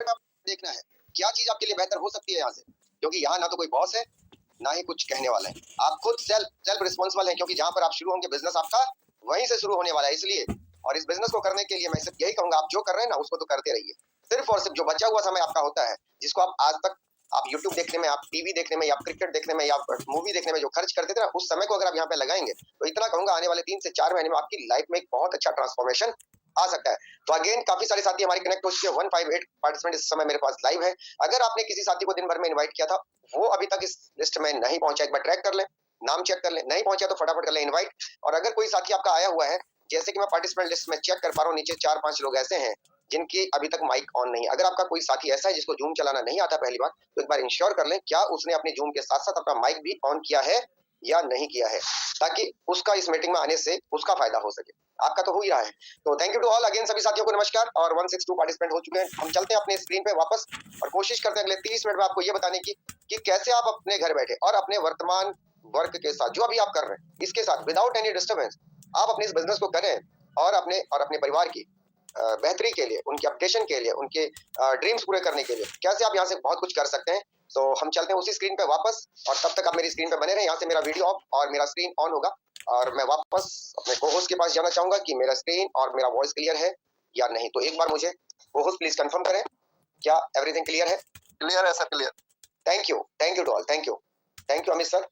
का देखना है क्या चीज आपके लिए बेहतर हो सकती है यहाँ से, क्योंकि यहाँ ना तो कोई बॉस है ना ही कुछ कहने वाला है। आप खुद सेल्फ रिस्पॉन्सिबल हैं, क्योंकि जहाँ पर आप शुरू होंगे बिजनेस आपका वहीं से शुरू होने वाला है। इसलिए और इस बिजनेस को करने के लिए मैं सिर्फ यही कहूंगा, आप जो कर रहे हैं ना उसको तो करते रहिए। सिर्फ और सिर्फ जो बचा हुआ समय आपका होता है, जिसको आप आज तक आप यूट्यूब देखने में, आप टीवी देखने में, या क्रिकेट देखने में, या मूवी देखने में जो खर्च करते थे ना, उस समय को अगर आप यहाँ पे लगाएंगे तो इतना कहूंगा आने वाले 3 से 4 महीने में आपकी लाइफ में एक बहुत अच्छा ट्रांसफॉर्मेशन आ सकता है। तो अगेन काफी सारे साथी हमारे कनेक्ट हो चुके हैं। 158 पार्टिसिपेंट इस समय मेरे पास लाइव है। अगर आपने किसी साथी को दिन भर में इन्वाइट किया था, वो अभी तक इस लिस्ट में नहीं पहुंचा, एक बार ट्रैक कर ले, नाम चेक कर ले, नहीं पहुंचा तो फटाफट कर ले इन्वाइट। और अगर कोई साथी आपका आया हुआ है, जैसे कि मैं पार्टिसिपेंट लिस्ट में चेक कर पा रहा हूँ, नीचे 4-5 लोग ऐसे हैं जिनकी अभी तक माइक ऑन नहीं है। अगर आपका कोई साथी ऐसा है जिसको जूम चलाना नहीं आता पहली बार, तो एक बार इंश्योर कर लें क्या उसने अपने जूम के साथ साथ अपना माइक भी ऑन किया है या नहीं किया है, ताकि उसका इस मीटिंग में आने से उसका फायदा हो सके। आपका तो हो ही रहा है। तो thank you to all again, सभी साथियों को नमस्कार। और 162 पार्टिसिपेंट हो चुके हैं। हम चलते हैं अपने स्क्रीन पे वापस और कोशिश करते हैं अगले 30 मिनट में आपको ये बताने की कि कैसे आप अपने घर बैठे और अपने वर्तमान वर्क के साथ जो अभी आप कर रहे हैं, इसके साथ विदाउट एनी डिस्टर्बेंस आप अपने इस बिजनेस को करें और अपने परिवार की बेहतरी के लिए, उनके अपडेशन के लिए, उनके ड्रीम्स पूरे करने के लिए कैसे आप यहाँ से बहुत कुछ कर सकते हैं। तो हम चलते हैं उसी स्क्रीन पे वापस, और तब तक आप मेरी स्क्रीन पे बने रहें। यहाँ से मेरा वीडियो ऑफ और मेरा स्क्रीन ऑन होगा, और मैं वापस अपने को-होस्ट के पास जाना चाहूंगा कि मेरा स्क्रीन और मेरा वॉइस क्लियर है या नहीं। तो एक बार मुझे को-होस्ट प्लीज कंफर्म करें, क्या एवरीथिंग क्लियर है? क्लियर है sir, clear. Thank you to all, thank you Amit sir.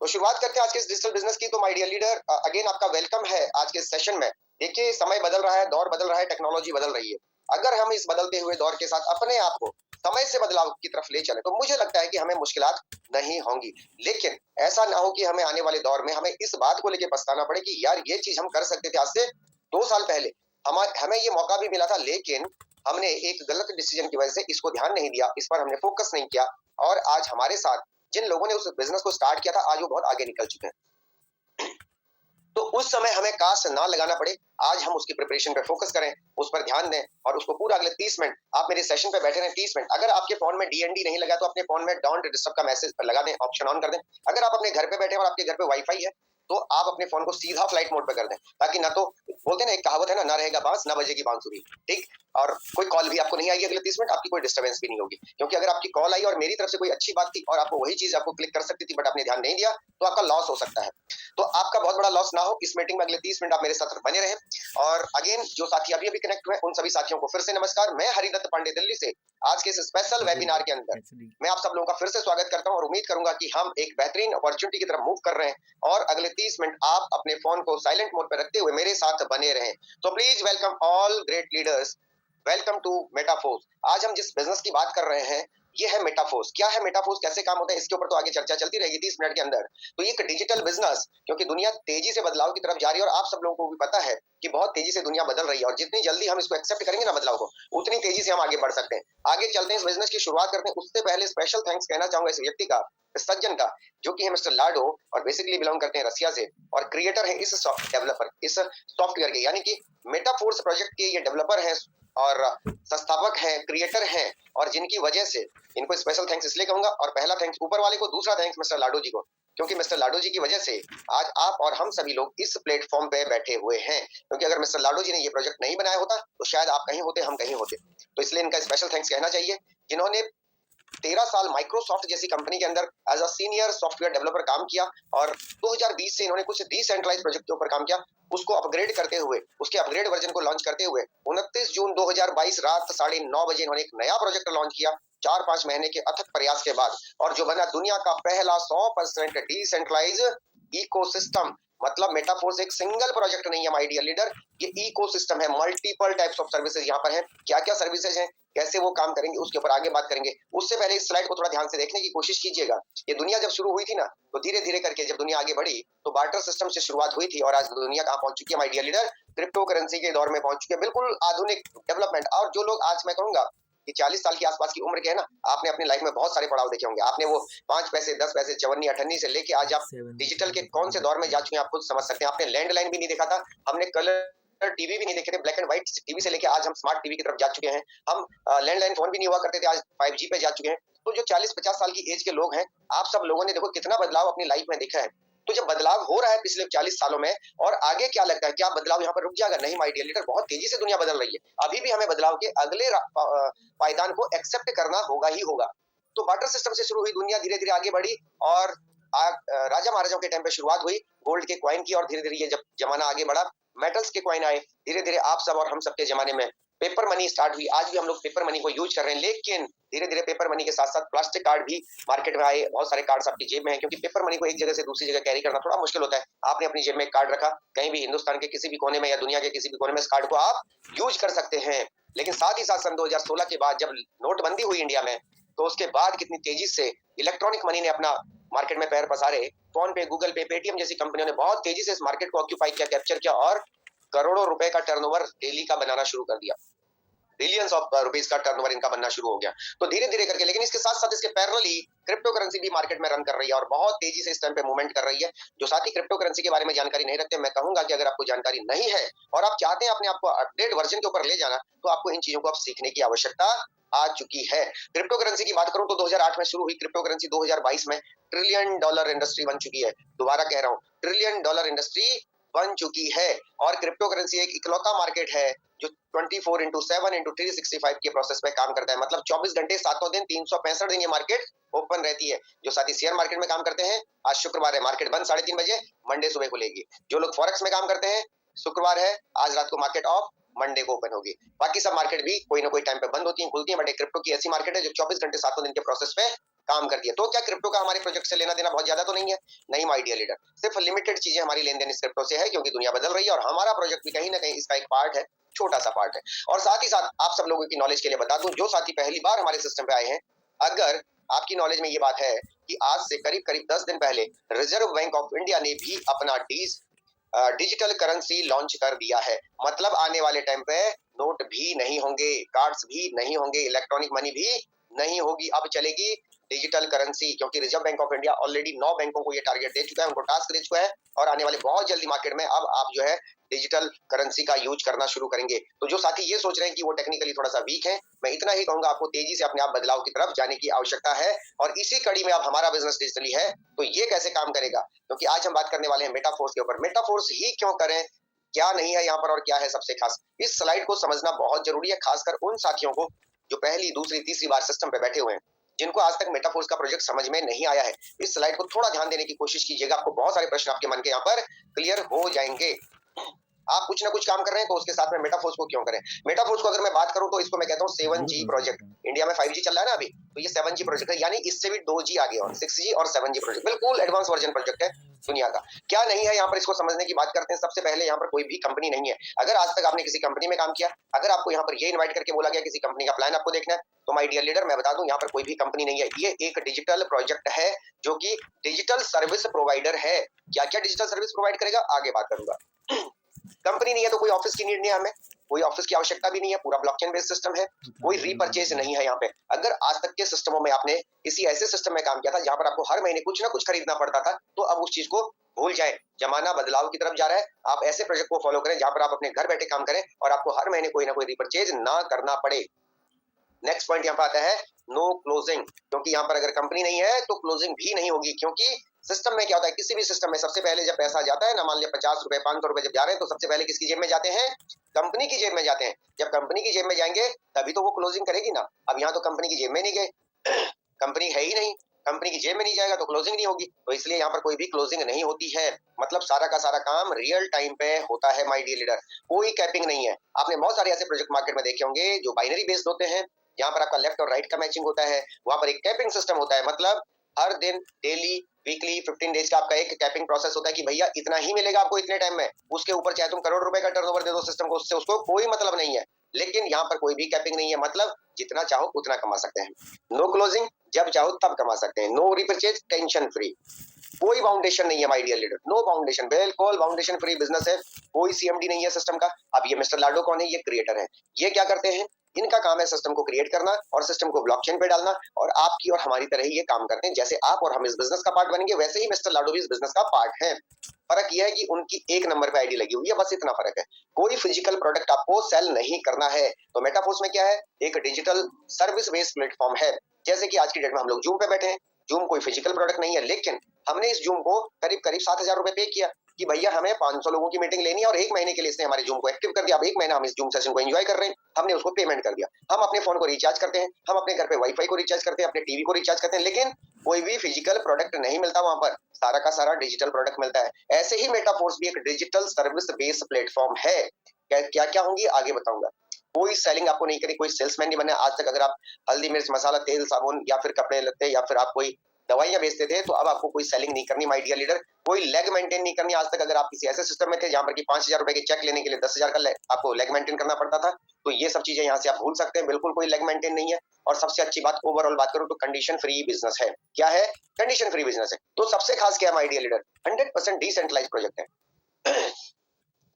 तो शुरुआत करते हैं आज के इस डिजिटल बिजनेस की। तो माय डियर लीडर, अगेन आपका वेलकम है आज के सेशन में। देखिए, समय बदल रहा है, दौर बदल रहा है, टेक्नोलॉजी बदल रही है। अगर हम इस बदलते हुए दौर के साथ अपने आप को समय से बदलाव की तरफ ले चले, तो मुझे लगता है कि हमें मुश्किलात नहीं होंगी। लेकिन ऐसा ना हो कि हमें आने वाले दौर में हमें इस बात को लेकर पछताना पड़े कि यार ये चीज हम कर सकते थे आज से 2 साल पहले, हमें ये मौका भी मिला था, लेकिन हमने एक गलत डिसीजन की वजह से इसको ध्यान नहीं दिया, इस पर हमने फोकस नहीं किया, और आज हमारे साथ जिन लोगों ने उस बिजनेस को स्टार्ट किया था, आज वो बहुत आगे निकल चुके हैं। तो उस समय हमें काश ना लगाना पड़े, आज हम उसकी प्रिपरेशन पे फोकस करें, उस पर ध्यान दें, और उसको पूरा अगले 30 मिनट आप मेरे सेशन पे बैठे रहें। 30 मिनट अगर आपके फोन में डीएनडी नहीं लगा तो अपने फोन में डोंट डिस्टर्ब का मैसेज लगा दें, ऑप्शन ऑन कर दें। अगर आप अपने घर पे बैठे और आपके घर पे वाईफाई है, तो आप अपने फोन को सीधा फ्लाइट मोड पे कर दें, ताकि ना तो बोलते हैं ना, एक कहावत है ना रहेगा बांस ना बजेगी बांसुरी, ठीक। और कोई कॉल भी आपको नहीं आएगी अगले 30 मिनट, आपकी कोई डिस्टर्बेंस भी नहीं होगी, क्योंकि अगर आपकी कॉल आई और मेरी तरफ से कोई अच्छी बात थी और आपको वही चीज आपको क्लिक कर सकती थी बट आपने ध्यान नहीं दिया, तो आपका लॉस हो सकता है। तो आपका बहुत बड़ा लॉस ना हो, इस मीटिंग में अगले 30 मिनट आप मेरे साथ बने रहें। और अगेन जो साथी अभी अभी कनेक्ट हुए उन सभी साथियों को फिर से नमस्कार। मैं हरिदत्त पांडे दिल्ली से आज के इस स्पेशल वेबिनार के अंदर मैं आप सब लोगों का फिर से स्वागत करता हूं, और उम्मीद करूंगा कि हम एक बेहतरीन अपॉर्चुनिटी की तरफ मूव कर रहे हैं। और अगले 30 मिनट आप अपने फोन को साइलेंट मोड पर रखते हुए मेरे साथ बने रहें। तो please welcome all great leaders, welcome to Metaforce. आज हम जिस बिजनेस की बात कर रहे हैं ये है मेटाफोर्स। क्या है मेटाफोर्स, कैसे काम होता है, इसके ऊपर तो आगे चर्चा चलती रहेगी 30 मिनट के अंदर। तो ये एक डिजिटल बिजनेस, क्योंकि दुनिया तेजी से बदलाव की तरफ जा रही है, और आप सब लोगों को भी पता है कि बहुत तेजी से दुनिया बदल रही है, और जितनी जल्दी हम इसको एक्सेप्ट करेंगे ना बदलाव को, उतनी तेजी से हम आगे बढ़ सकते हैं। आगे चलते हैं, इस बिजनेस की शुरुआत करते हैं। उससे पहले स्पेशल थैंक्स कहना चाहूंगा इस व्यक्ति का, इस सज्जन का, जो कि है मिस्टर लाडो, और बेसिकली बिलोंग करते हैं रसिया से, और क्रिएटर है इस डेवलपर, इस सॉफ्टवेयर के, यानी कि मेटाफोर्स प्रोजेक्ट के ये डेवलपर हैं और संस्थापक हैं, क्रिएटर हैं, और जिनकी वजह से इनको स्पेशल थैंक्स इसलिए कहूंगा। और पहला थैंक्स ऊपर वाले को, दूसरा थैंक्स मिस्टर लाडो जी को, क्योंकि मिस्टर लाडो जी की वजह से आज आप और हम सभी लोग इस प्लेटफॉर्म पे बैठे हुए हैं। क्योंकि अगर मिस्टर लाडो जी ने ये प्रोजेक्ट नहीं बनाया होता तो शायद आप कहीं होते, हम कहीं होते। तो इसलिए इनका स्पेशल थैंक्स कहना चाहिए, जिन्होंने 13 साल माइक्रोसॉफ्ट जैसी कंपनी के अंदर as a senior software developer काम किया, और 2020 से इन्होंने कुछ डिसेंट्रलाइज प्रोजेक्ट के ऊपर काम किया, उसको अपग्रेड करते हुए, उसके अपग्रेड वर्जन को लॉन्च करते हुए 29 जून 2022 रात 9:30 बजे इन्होंने एक नया प्रोजेक्ट लॉन्च किया, 4-5 महीने के अथक प्रयास के बाद, और जो बना दुनिया का पहला 100% डिसेंट्रलाइज इकोसिस्टम। मतलब मेटाफोर्स एक सिंगल प्रोजेक्ट नहीं है माय डियर लीडर, ये इकोसिस्टम है। मल्टीपल टाइप्स ऑफ सर्विसेज यहाँ पर हैं। क्या क्या सर्विसेज हैं, कैसे वो काम करेंगे, उसके ऊपर आगे बात करेंगे। उससे पहले इस स्लाइड को थोड़ा ध्यान से देखने की कोशिश कीजिएगा। ये दुनिया जब शुरू हुई थी ना, तो धीरे धीरे करके जब दुनिया आगे बढ़ी तो बार्टर सिस्टम से शुरुआत हुई थी, और आज दुनिया कहाँ पहुंच चुकी है my dear leader, crypto currency के दौर में पहुंच चुकी है, बिल्कुल आधुनिक डेवलपमेंट। और जो लोग आज मैं कहूंगा कि 40 साल के आसपास की उम्र के है ना, आपने अपनी लाइफ में बहुत सारे पड़ाव देखे होंगे। आपने वो 5 पैसे, 10 पैसे, चवन्नी अठन्नी से लेके आज आप डिजिटल के कौन से दौर में जा चुके हैं, आप खुद समझ सकते हैं। आपने लैंडलाइन भी नहीं देखा था, हमने कलर टीवी भी नहीं देखे थे, ब्लैक एंड व्हाइट टीवी से लेके आज हम स्मार्ट टीवी की तरफ जा चुके हैं। हम लैंडलाइन फोन भी नहीं हुआ करते थे, आज 5G पे जा चुके हैं। तो जो 40-50 साल की एज के लोग हैं, आप सब लोगों ने देखो कितना बदलाव अपनी लाइफ में देखा है। तो जब बदलाव हो रहा है पिछले 40 सालों में, और आगे क्या लगता है, क्या बदलाव यहाँ पर रुक जाएगा? नहीं माय डियर लीडर, बहुत तेजी से दुनिया बदल रही है। अभी भी हमें बदलाव के अगले पायदान को एक्सेप्ट करना होगा ही होगा। तो बार्टर सिस्टम से शुरू हुई दुनिया धीरे धीरे आगे बढ़ी, और राजा महाराजाओं के टाइम पे शुरुआत हुई गोल्ड के कॉइन की, और धीरे धीरे ये जब जमाना आगे बढ़ा मेटल्स के कॉइन आए, धीरे धीरे आप सब और हम सब के जमाने में पेपर मनी स्टार्ट हुई। आज भी हम लोग पेपर मनी को यूज कर रहे हैं, लेकिन धीरे धीरे पेपर मनी के साथ साथ प्लास्टिक कार्ड भी मार्केट में आए। बहुत सारे कार्ड्स आपकी जेब में हैं, क्योंकि पेपर मनी को एक जगह से दूसरी जगह कैरी करना थोड़ा मुश्किल होता है। आपने अपनी जेब में एक कार्ड रखा, कहीं भी हिंदुस्तान के किसी भी कोने में या दुनिया के किसी भी कोने में इस कार्ड को आप यूज कर सकते हैं। लेकिन साथ ही साथ सन 2016 के बाद जब नोटबंदी हुई इंडिया में, तो उसके बाद कितनी तेजी से इलेक्ट्रॉनिक मनी ने अपना मार्केट में पैर पसारे। फोन पे, गूगल पे, पेटीएम जैसी कंपनियों ने बहुत तेजी से इस मार्केट को ऑक्यूपाई किया, कैप्चर किया, और करोड़ों रुपए का टर्नओवर डेली का बनाना शुरू कर दिया। बिलियंस ऑफ रुपीस का टर्नओवर इनका बनना शुरू हो गया। तो धीरे धीरे करके, लेकिन इसके साथ साथ इसके पैरेलली क्रिप्टो करेंसी भी मार्केट में रन कर रही है, और बहुत तेजी से इस टाइम पे मूवमेंट कर रही है। जो साथी क्रिप्टो करेंसी के बारे में जानकारी नहीं रखते, मैं कहूंगा कि अगर आपको जानकारी नहीं है और आप चाहते हैं अपने आप को अपडेट वर्जन के ऊपर ले जाना, तो आपको इन चीजों को अब सीखने की आवश्यकता आ चुकी है। क्रिप्टो करेंसी की बात करूं तो 2008 में शुरू हुई क्रिप्टो करेंसी, 2022 में ट्रिलियन डॉलर इंडस्ट्री बन चुकी है। दोबारा कह रहा हूं, ट्रिलियन डॉलर इंडस्ट्री बन चुकी है। और क्रिप्टो करेंसी एक इकलौता मार्केट है जो 24/7/365 के प्रोसेस पे काम करता है। मतलब 24 घंटे 7 दिन 365 दिन ये मार्केट ओपन रहती है। जो साथी शेयर मार्केट में काम करते हैं, आज शुक्रवार है, मार्केट बंद 3:30 बजे, मंडे सुबह खुलेगी। जो लोग फॉरेक्स में काम करते हैं, शुक्रवार है, आज रात को मार्केट ऑफ, मंडे को ओपन होगी। बाकी सब मार्केट भी कोई ना कोई टाइम पे बंद होती है, खुलती है, बट क्रिप्टो की ऐसी मार्केट है जो 24 घंटे 7 दिन के प्रोसेस पे काम करती है। तो क्या क्रिप्टो का हमारे प्रोजेक्ट से लेना देना बहुत ज्यादा तो नहीं है? नहीं माय डियर लीडर, सिर्फ लिमिटेड चीजें हमारी लेन देन इस क्रिप्टो से है, क्योंकि दुनिया बदल रही है और हमारा प्रोजेक्ट भी कहीं ना कहीं इसका एक पार्ट है, छोटा सा पार्ट है। और साथ ही साथ आप सब लोगों की नॉलेज के लिए बता दूं, जो साथी पहली बार हमारे सिस्टम पे आए हैं, अगर आपकी नॉलेज में ये बात है कि आज से करीब करीब 10 दिन पहले रिजर्व बैंक ऑफ इंडिया ने भी अपना डिजिटल करेंसी लॉन्च कर दिया है। मतलब आने वाले टाइम पे नोट भी नहीं होंगे, कार्ड्स भी नहीं होंगे, इलेक्ट्रॉनिक मनी भी नहीं होगी, अब चलेगी डिजिटल करेंसी। क्योंकि reserve bank of India already 9 बैंकों को ये टारगेट दे चुका है, उनको टास्क दे चुका है, और आने वाले बहुत जल्दी मार्केट में अब आप जो है डिजिटल करेंसी का यूज करना शुरू करेंगे। तो जो साथी ये सोच रहे हैं कि वो टेक्निकली थोड़ा सा वीक है, मैं इतना ही कहूंगा, आपको तेजी से अपने आप बदलाव की तरफ जाने की आवश्यकता है। और इसी कड़ी में अब हमारा बिजनेस डिजिटली है, तो ये कैसे काम करेगा? क्योंकि आज हम बात करने वाले हैं मेटाफोर्स के ऊपर। मेटाफोर्स ही क्यों करें, क्या नहीं है यहाँ पर, और क्या है सबसे खास, इस स्लाइड को समझना बहुत जरूरी है, खासकर उन साथियों को जो पहली, दूसरी, तीसरी बार सिस्टम पे बैठे हुए हैं, जिनको आज तक मेटाफोर्स का प्रोजेक्ट समझ में नहीं आया है। इस स्लाइड को थोड़ा ध्यान देने की कोशिश कीजिएगा, आपको बहुत सारे प्रश्न आपके मन के यहाँ पर क्लियर हो जाएंगे। आप कुछ ना कुछ काम कर रहे हैं, तो उसके साथ में मेटाफोर्स को क्यों करें? मेटाफोर्स को अगर मैं बात करूं तो इसको मैं कहता हूं 7G प्रोजेक्ट। इंडिया में 5G चल रहा है ना अभी, तो ये 7G प्रोजेक्ट है, यानी इससे भी 2G आगे, और 6G और 7G प्रोजेक्ट, बिल्कुल एडवांस वर्जन प्रोजेक्ट है दुनिया का। क्या नहीं है यहाँ पर, इसको समझने की बात करते हैं। सबसे पहले यहाँ पर कोई भी कंपनी नहीं है। अगर आज तक आपने किसी कंपनी में काम किया, अगर आपको यहाँ पर ये इन्वाइट करके बोला गया किसी कंपनी का प्लान आपको देखना है, तो माय डियर लीडर मैं बता दूं, यहाँ पर कोई भी कंपनी नहीं है। ये एक डिजिटल प्रोजेक्ट है जो कि डिजिटल सर्विस प्रोवाइडर है। क्या क्या डिजिटल सर्विस प्रोवाइड करेगा, आगे बात करूंगा। कंपनी नहीं है तो कोई ऑफिस की नीड नहीं है, हमें कोई ऑफिस की आवश्यकता भी नहीं है, पूरा ब्लॉकचेन बेस्ड सिस्टम है, कोई रीपरचेज नहीं है यहाँ पे। अगर आज तक के सिस्टमों में आपने किसी ऐसे सिस्टम में काम किया था जहां पर आपको हर महीने कुछ ना कुछ खरीदना पड़ता था, तो अब उस चीज को भूल जाए। जमाना बदलाव की तरफ जा रहा है, आप ऐसे प्रोजेक्ट को फॉलो करें जहां पर आप अपने घर बैठे काम करें और आपको हर महीने कोई ना कोई रीपरचेज ना करना पड़े। नेक्स्ट पॉइंट यहाँ पर आता है नो क्लोजिंग, क्योंकि यहाँ पर अगर कंपनी नहीं है तो क्लोजिंग भी नहीं होगी। क्योंकि सिस्टम में क्या होता है, किसी भी सिस्टम में सबसे पहले जब पैसा जाता है ना, मान लिया 50 रुपए 500 रुपए जब जा रहे हैं, तो सबसे पहले किसकी जेब में जाते हैं? कंपनी की जेब में जाते हैं। जब कंपनी की जेब में जाएंगे तभी तो वो क्लोजिंग करेगी ना। अब यहाँ तो कंपनी की जेब में नहीं गए, कंपनी है ही नहीं, कंपनी की जेब में नहीं जाएगा तो क्लोजिंग नहीं होगी। तो इसलिए यहाँ पर कोई भी क्लोजिंग नहीं होती है। मतलब सारा का सारा काम रियल टाइम पे होता है माय डियर लीडर, कोई कैपिंग नहीं है। आपने बहुत सारे ऐसे प्रोजेक्ट मार्केट में देखे होंगे जो बाइनरी बेस्ड होते हैं, यहाँ पर आपका लेफ्ट और राइट का मैचिंग होता है, वहां पर एक कैपिंग सिस्टम होता है। मतलब हर दिन, डेली, वीकली, 15 डेज का आपका एक कैपिंग प्रोसेस होता है कि भैया इतना ही मिलेगा आपको इतने टाइम में। उसके ऊपर चाहे तुम करोड़ रुपए का टर्नओवर दे दो सिस्टम को, उससे उसको कोई मतलब नहीं है। लेकिन यहाँ पर कोई भी कैपिंग नहीं है, मतलब जितना चाहो उतना कमा सकते हैं। नो क्लोजिंग, जब चाहो तब कमा सकते हैं। नो रिपर्चेज, टेंशन फ्री, कोई बाउंडेशन नहीं है माय डियर लीडर, नो बाउंडेशन, बिल्कुल बाउंडेशन फ्री बिजनेस है। कोई सीएमडी नहीं है सिस्टम का। अब ये मिस्टर लाडो कौन है? ये क्रिएटर है। ये क्या करते हैं? इनका काम है सिस्टम को क्रिएट करना और सिस्टम को ब्लॉकचेन पे डालना, और आपकी और हमारी तरह ही ये काम करते हैं। जैसे आप और हम इस बिजनेस का पार्ट बनेंगे, वैसे ही मिस्टर लाडो भी इस बिजनेस का पार्ट है। फर्क यह है कि उनकी एक नंबर पे आईडी लगी हुई है, बस इतना फर्क है। कोई फिजिकल प्रोडक्ट आपको सेल नहीं करना है। तो मेटाफोर्स में क्या है? एक डिजिटल सर्विस बेस्ड प्लेटफॉर्म है। जैसे कि आज की डेट में हम लोग जूम पे बैठे हैं, जूम कोई फिजिकल प्रोडक्ट नहीं है, लेकिन हमने इस जूम को करीब करीब 7,000 रुपए पे किया कि भैया हमें 500 लोगों की मीटिंग लेनी है और 1 महीने के लिए इसने हमारे जूम को एक्टिव कर दिया। अब 1 महीना हम इस जूम सेशन को एंजॉय कर रहे हैं, हमने उसको पेमेंट कर दिया। हम अपने फोन को रिचार्ज करते हैं, हम अपने घर पे वाईफाई को रिचार्ज करते हैं, अपने टीवी को रिचार्ज करते हैं, लेकिन कोई भी फिजिकल प्रोडक्ट नहीं मिलता वहां पर, सारा का सारा डिजिटल प्रोडक्ट मिलता है। ऐसे ही मेटाफोर्स भी एक डिजिटल सर्विस बेस्ड प्लेटफॉर्म है। क्या क्या होंगी आगे बताऊंगा। कोई सेलिंग आपको नहीं करी, कोई सेल्समैन नहीं बना आज तक। अगर आप हल्दी मिर्च मसाला तेल साबुन या फिर कपड़े लत्ते या फिर आप कोई दवाइयां बेचते थे, तो अब आपको कोई सेलिंग नहीं करनी माय डियर लीडर, कोई लेग मेंटेन नहीं करनी आज तक। अगर आप किसी ऐसे सिस्टम में थे जहां पर कि 5,000 रुपए के चेक लेने के लिए 10,000 का आपको लेग मेंटेन करना पड़ता था, तो ये सब चीजें यहाँ से आप भूल सकते हैं, बिल्कुल कोई लेग मेंटेन नहीं है। और सबसे अच्छी बात ओवरऑल बात करूं तो कंडीशन फ्री बिजनेस है। क्या है? कंडीशन फ्री बिजनेस है। तो सबसे खास क्या है my dear leader, 100% decentralize project है।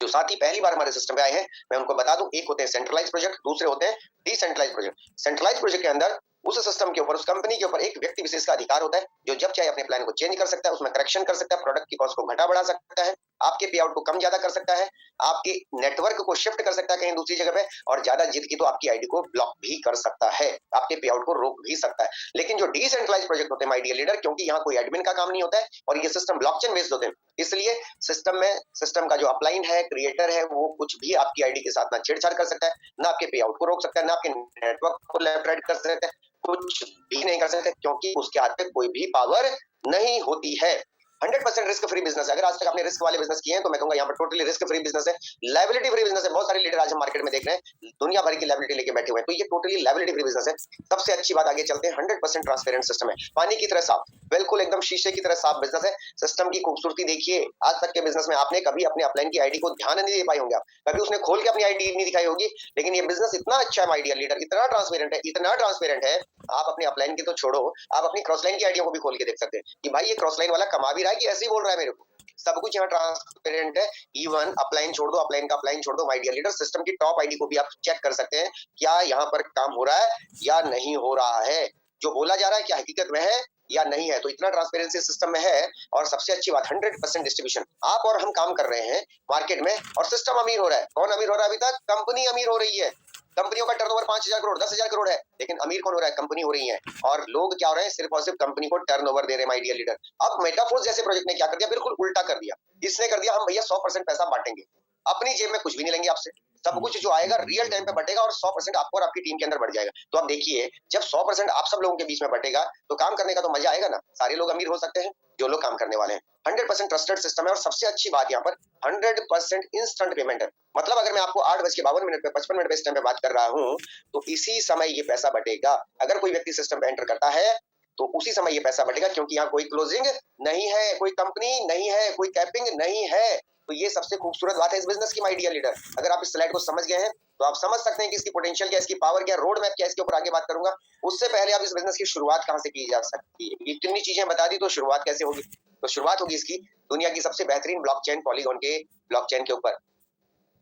जो साथी पहली बार हमारे सिस्टम पे आए हैं, मैं उनको बता दूं, एक होते हैं सेंट्रलाइज प्रोजेक्ट, दूसरे होते हैं डिसेंट्रलाइज प्रोजेक्ट। सेंट्रलाइज प्रोजेक्ट के अंदर उस सिस्टम के ऊपर, उस कंपनी के ऊपर एक व्यक्ति विशेष का अधिकार होता है, जो जब चाहे अपने प्लान को चेंज कर सकता है, उसमें करेक्शन कर सकता है, प्रोडक्ट की कॉस्ट को घटा बढ़ा सकता है, आपके पे आउट को कम ज्यादा कर सकता है, आपके नेटवर्क को शिफ्ट कर सकता है कहीं दूसरी जगह पे, और ज्यादा जिद की तो आपकी आईडी को ब्लॉक भी कर सकता है, आपके पे आउट को रोक भी सकता है। लेकिन जो डिसेंट्रलाइज प्रोजेक्ट होते हैं माय डियर लीडर, क्योंकि यहाँ कोई एडमिन का काम नहीं होता है और ये सिस्टम ब्लॉकचेन बेस्ड होते हैं, इसलिए सिस्टम में सिस्टम का जो अपलाइन है, क्रिएटर है, वो कुछ भी आपकी आईडी के साथ ना छेड़छाड़ कर सकता है, ना आपके पे आउट को रोक सकता है, ना आपके नेटवर्क को लेफ्ट राइट कर सकता है, कुछ भी नहीं कर सकते, क्योंकि उसके हाथ में कोई भी पावर नहीं होती है। 100% रिस्क फ्री बिजनेस है। अगर आज तक आपने रिस्क वाले बिजनेस किए हैं तो मैं कहूंगा यहाँ पर टोटली रिस्क फ्री बिजनेस है, लायबिलिटी फ्री बिजनेस है। बहुत सारे लीडर आज हम मार्केट में देख रहे हैं दुनिया भर की लायबिलिटी लेके बैठे हुए हैं, तो ये टोटली लायबिलिटी फ्री बिजनेस है। सबसे अच्छी बात, आगे चलते हैं, 100% ट्रांसपेरेंट सिस्टम है, पानी की तरह साफ, बिल्कुल एकदम शीशे की तरह साफ बिजनेस है। सिस्टम की खूबसूरती देखिए, आज तक के बिजनेस में आपने कभी अपने अपलाइन की आईडी को ध्यान नहीं दे पाए होंगे, आप कभी उसने खोल के अपनी आईडी नहीं दिखाई होगी, लेकिन ये बिजनेस इतना अच्छा है माय डियर लीडर, इतना ट्रांसपेरेंट है, इतना ट्रांसपेरेंट है, आप अपने अपलाइन की तो छोड़ो, आप अपनी क्रॉस लाइन की आईडिया को भी खोल के देख सकते हैं कि भाई ये क्रॉस लाइन वाला कमा भी रहा है कि ऐसे ही बोल रहा है मेरे को। सब कुछ यहाँ ट्रांसपेरेंट है। इवन अपलाइन छोड़ दो, अपलाइन का अपलाइन छोड़ दो माय डियर लीडर, सिस्टम की टॉप आईडी को भी आप चेक कर सकते हैं, क्या यहाँ पर काम हो रहा है या नहीं हो रहा है, जो बोला जा रहा है क्या हकीकत में है या नहीं है। तो इतना ट्रांसपेरेंसी सिस्टम में है। और सबसे अच्छी बात, 100% डिस्ट्रीब्यूशन। आप और हम काम कर रहे हैं मार्केट में और सिस्टम अमीर हो रहा है। कौन अमीर हो रहा है? अभी तक कंपनी अमीर हो रही है। कंपनियों का टर्नओवर 5,000 करोड़ 10,000 करोड़ है, लेकिन अमीर कौन हो रहा है? कंपनी हो रही है। और लोग क्या हो रहे हैं? सिर्फ और सिर्फ कंपनी को टर्नओवर दे रहे हैं माय डियर लीडर। अब मेटाफोर्स जैसे प्रोजेक्ट ने क्या कर दिया? बिल्कुल उल्टा कर दिया। इसने कर दिया, हम भैया 100% पैसा बांटेंगे, अपनी जेब में कुछ भी नहीं लेंगे आपसे, सब कुछ जो आएगा रियल टाइम पे बटेगा और 100% आपको और आपकी टीम के अंदर बढ़ जाएगा। तो आप देखिए, जब 100% आप सब लोगों के बीच में बटेगा तो काम करने का तो मजा आएगा ना। सारे लोग अमीर हो सकते हैं जो लोग काम करने वाले हैं। 100% ट्रस्टेड सिस्टम है। और सबसे अच्छी बात यहाँ पर 100% इंस्टेंट पेमेंट है। मतलब अगर मैं आपको 8:52 पे 55 मिनट पे इस टाइम पे बात कर रहा हूँ, तो इसी समय ये पैसा बटेगा। अगर कोई व्यक्ति सिस्टम पे एंटर करता है तो उसी समय ये पैसा बटेगा, क्योंकि यहाँ कोई क्लोजिंग नहीं है, कोई कंपनी नहीं है, कोई कैपिंग नहीं है। तो ये सबसे खूबसूरत बात है इस बिजनेस की माय डियर लीडर। अगर आप इस स्लाइड को समझ गए हैं तो आप समझ सकते हैं कि इसकी पोटेंशियल क्या, इसकी पावर क्या, रोड मैप क्या, इसके ऊपर आगे बात करूंगा। उससे पहले आप इस बिजनेस की शुरुआत कहां से की जा सकती है, इतनी चीजें बता दी, तो शुरुआत कैसे होगी? तो शुरुआत होगी इसकी दुनिया की सबसे बेहतरीन ब्लॉकचेन पॉलीगॉन के ब्लॉकचेन के ऊपर।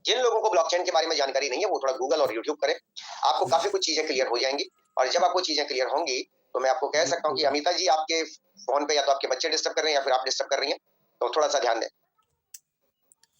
जिन लोगों को ब्लॉकचेन के बारे में जानकारी नहीं है वो थोड़ा गूगल और यूट्यूब करें, आपको काफी कुछ चीजें क्लियर हो जाएंगी। और जब आपको चीजें क्लियर होंगी तो मैं आपको कह सकता हूँ कि अमिता जी आपके फोन पे या तो आपके बच्चे डिस्टर्ब कर रहे हैं या फिर आप डिस्टर्ब कर रही हैं, तो थोड़ा सा ध्यान दें।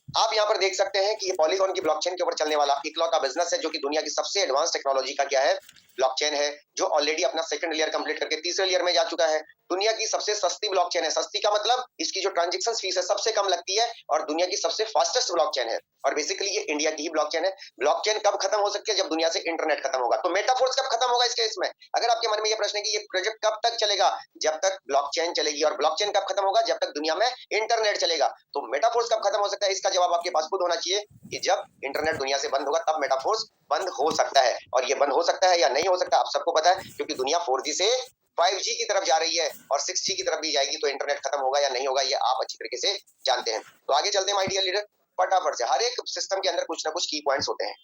आप यहाँ पर देख सकते हैं कि ये पॉलीगॉन की ब्लॉकचेन के ऊपर चलने वाला इकलौता बिजनेस है जो कि दुनिया की सबसे एडवांस टेक्नोलॉजी का क्या है, ब्लॉकचेन है, जो ऑलरेडी अपना सेकंड लेयर कंप्लीट करके तीसरे लेयर में जा चुका है। दुनिया की सबसे सस्ती ब्लॉकचेन है। सस्ती का मतलब इसकी जो ट्रांजैक्शन फीस है सबसे कम लगती है, और दुनिया की सबसे फास्टेस्ट ब्लॉकचेन है। और बेसिकली ये इंडिया की ही ब्लॉकचेन है। ब्लॉकचेन कब खत्म हो सकती है? जब दुनिया से इंटरनेट खत्म होगा। तो मेटाफोर्स कब खत्म होगा इस केस में? अगर आपके मन में ये प्रश्न है कि ये प्रोजेक्ट कब तक चलेगा, जब तक ब्लॉकचेन चलेगी। और ब्लॉकचेन कब खत्म होगा? जब तक दुनिया में इंटरनेट चलेगा। तो मेटाफोर्स कब खत्म हो सकता है? इसका जवाब आपके पास खुद होना चाहिए कि जब इंटरनेट दुनिया से बंद होगा तब मेटाफोर्स बंद हो सकता है। और ये बंद हो सकता है या नहीं हो सकता आप सबको पता है, क्योंकि दुनिया 4G से 5G की तरफ जा रही है और 6G की तरफ भी जाएगी। तो इंटरनेट खत्म होगा या नहीं होगा ये आप अच्छी तरीके से जानते हैं। तो आगे चलते हैं माय डियर लीडर फटाफट से। हर एक सिस्टम के अंदर कुछ ना कुछ की पॉइंट्स होते हैं,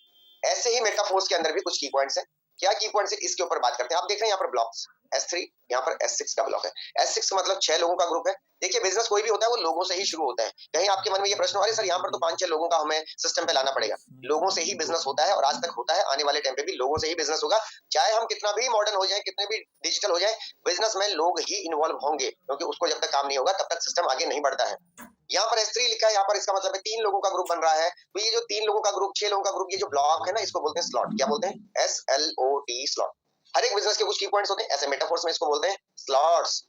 ऐसे ही मेटाफोर्स के अंदर भी कुछ की पॉइंट्स हैं। क्या की पॉइंट्स है इसके ऊपर बात करते हैं। आप देख रहे हैं यहाँ पर ब्लॉक्स S3, यहाँ पर S6 का ब्लॉक है। S6 का मतलब 6 लोगों का ग्रुप है। देखिए बिजनेस कोई भी होता है वो लोगों से ही शुरू होता है। कहीं आपके मन में ये प्रश्न, अरे सर यहाँ पर तो 5-6 लोगों का हमें सिस्टम पे लाना पड़ेगा। लोगों से ही बिजनेस होता है और आज तक होता है, आने वाले टाइम पे भी लोगों से ही बिजनेस होगा। चाहे हम कितना भी मॉडर्न हो जाए, कितने भी डिजिटल हो जाए, बिजनेस में लोग ही इन्वॉल्व होंगे, क्योंकि उसको जब तक काम नहीं होगा तब तक सिस्टम आगे नहीं बढ़ता है। यहाँ पर S3 लिखा है, यहाँ पर इसका मतलब है 3 लोगों का ग्रुप बन रहा है। तो ये जो 3 लोगों का ग्रुप, 6 लोगों का ग्रुप, ये जो ब्लॉक है ना, इसको बोलते हैं स्लॉट। क्या बोलते हैं? SLOT, slot. हर एक बिजनेस के कुछ की पॉइंट्स होते हैं, ऐसे मेटाफोर्स में इसको बोलते हैं स्लॉट्स।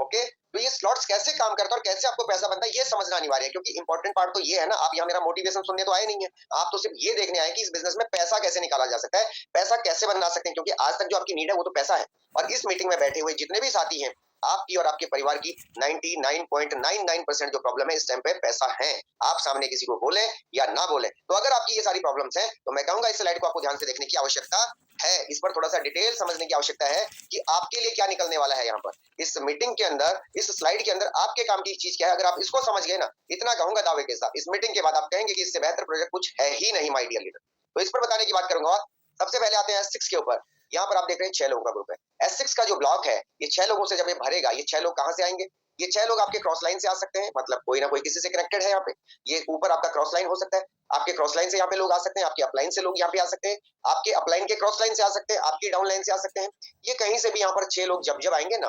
ओके, तो ये स्लॉट्स कैसे काम करता है और कैसे आपको पैसा बनता है ये समझना अनिवार्य है, क्योंकि इंपॉर्टेंट पार्ट तो ये है ना, आप यहाँ मेरा मोटिवेशन सुनने तो आए नहीं है, आप तो सिर्फ ये देखने आए कि इस बिजनेस में पैसा कैसे निकाला जा सकता है, पैसा कैसे बना सकते हैं, क्योंकि आज तक जो आपकी नीड है वो तो पैसा है। और इस मीटिंग में बैठे हुए जितने भी साथी हैं, आपकी और आपके परिवार की 99.99% जो प्रॉब्लम है इस टाइम पे पैसा है। आप सामने किसी को बोले या ना बोले, तो अगर आपकी ये सारी प्रॉब्लम्स हैं तो मैं कहूंगा इस स्लाइड को आपको ध्यान से देखने की आवश्यकता है, इस पर थोड़ा सा डिटेल समझने की आवश्यकता है कि आपके लिए क्या निकलने वाला है यहाँ पर इस मीटिंग के अंदर, इस स्लाइड के अंदर आपके काम की चीज क्या है। अगर आप इसको समझ गए ना, इतना कहूंगा दावे के साथ, इस मीटिंग के बाद आप कहेंगे कि इससे बेहतर प्रोजेक्ट कुछ है ही नहीं माय डियर लीडर। तो इस पर बताने की बात करूंगा। सबसे पहले आते हैं S6 के ऊपर। यहाँ पर आप देख रहे हैं 6 लोगों का ग्रुप है। S6 का जो ब्लॉक है, ये 6 लोगों से जब ये भरेगा, ये 6 लोग कहां से आएंगे? ये 6 लोग आपके क्रॉस लाइन से आ सकते हैं, मतलब कोई ना कोई किसी से कनेक्टेड है यहाँ पे। ये ऊपर आपका क्रॉस लाइन हो सकता है, आपके क्रॉस लाइन से यहाँ पे लोग आ सकते हैं, आपके अपलाइन से लोग यहाँ पे आ सकते हैं, आपके अपलाइन के क्रॉस लाइन से आ सकते हैं, आपकी डाउन लाइन से आ सकते हैं। ये कहीं से भी यहाँ पर 6 लोग जब जब आएंगे ना,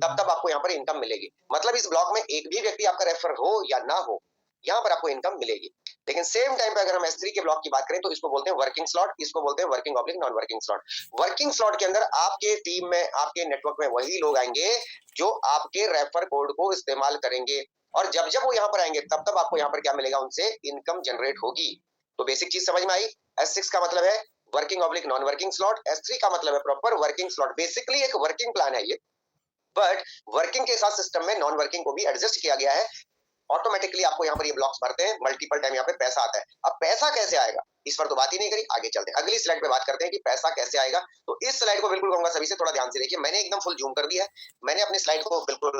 तब तब आपको यहाँ पर इनकम मिलेगी। मतलब इस ब्लॉक में एक भी व्यक्ति आपका रेफर हो या ना हो, यहाँ पर आपको इनकम मिलेगी। लेकिन सेम टाइम पे अगर हम S3 के ब्लॉक की बात करें तो इसको बोलते हैं वर्किंग स्लॉट, इसको बोलते हैं working oblique non working slot. Working slot के अंदर आपके टीम में, आपके नेटवर्क में वही लोग आएंगे जो आपके रेफर कोड को इस्तेमाल करेंगे, और जब जब वो यहाँ पर आएंगे तब तब आपको यहाँ पर क्या मिलेगा? उनसे इनकम जनरेट होगी। तो बेसिक चीज समझ में आई। S6 का मतलब है working oblique non working slot, S3 का मतलब है प्रॉपर वर्किंग स्लॉट। बेसिकली एक वर्किंग प्लान है ये, बट वर्किंग के साथ सिस्टम में नॉन वर्किंग को भी एडजस्ट किया गया है। ऑटोमेटिकली आपको यहाँ पर ये ब्लॉक्स भरते हैं, मल्टीपल टाइम यहाँ पे पैसा आता है। अब पैसा कैसे आएगा इस पर तो बात ही नहीं करी, आगे चलते हैं अगली स्लाइड पे बात करते हैं कि पैसा कैसे आएगा। तो इस स्लाइड को बिल्कुल कहूंगा सभी से थोड़ा ध्यान से देखिए, मैंने एकदम फुल जूम कर दिया है, मैंने अपनी स्लाइड को बिल्कुल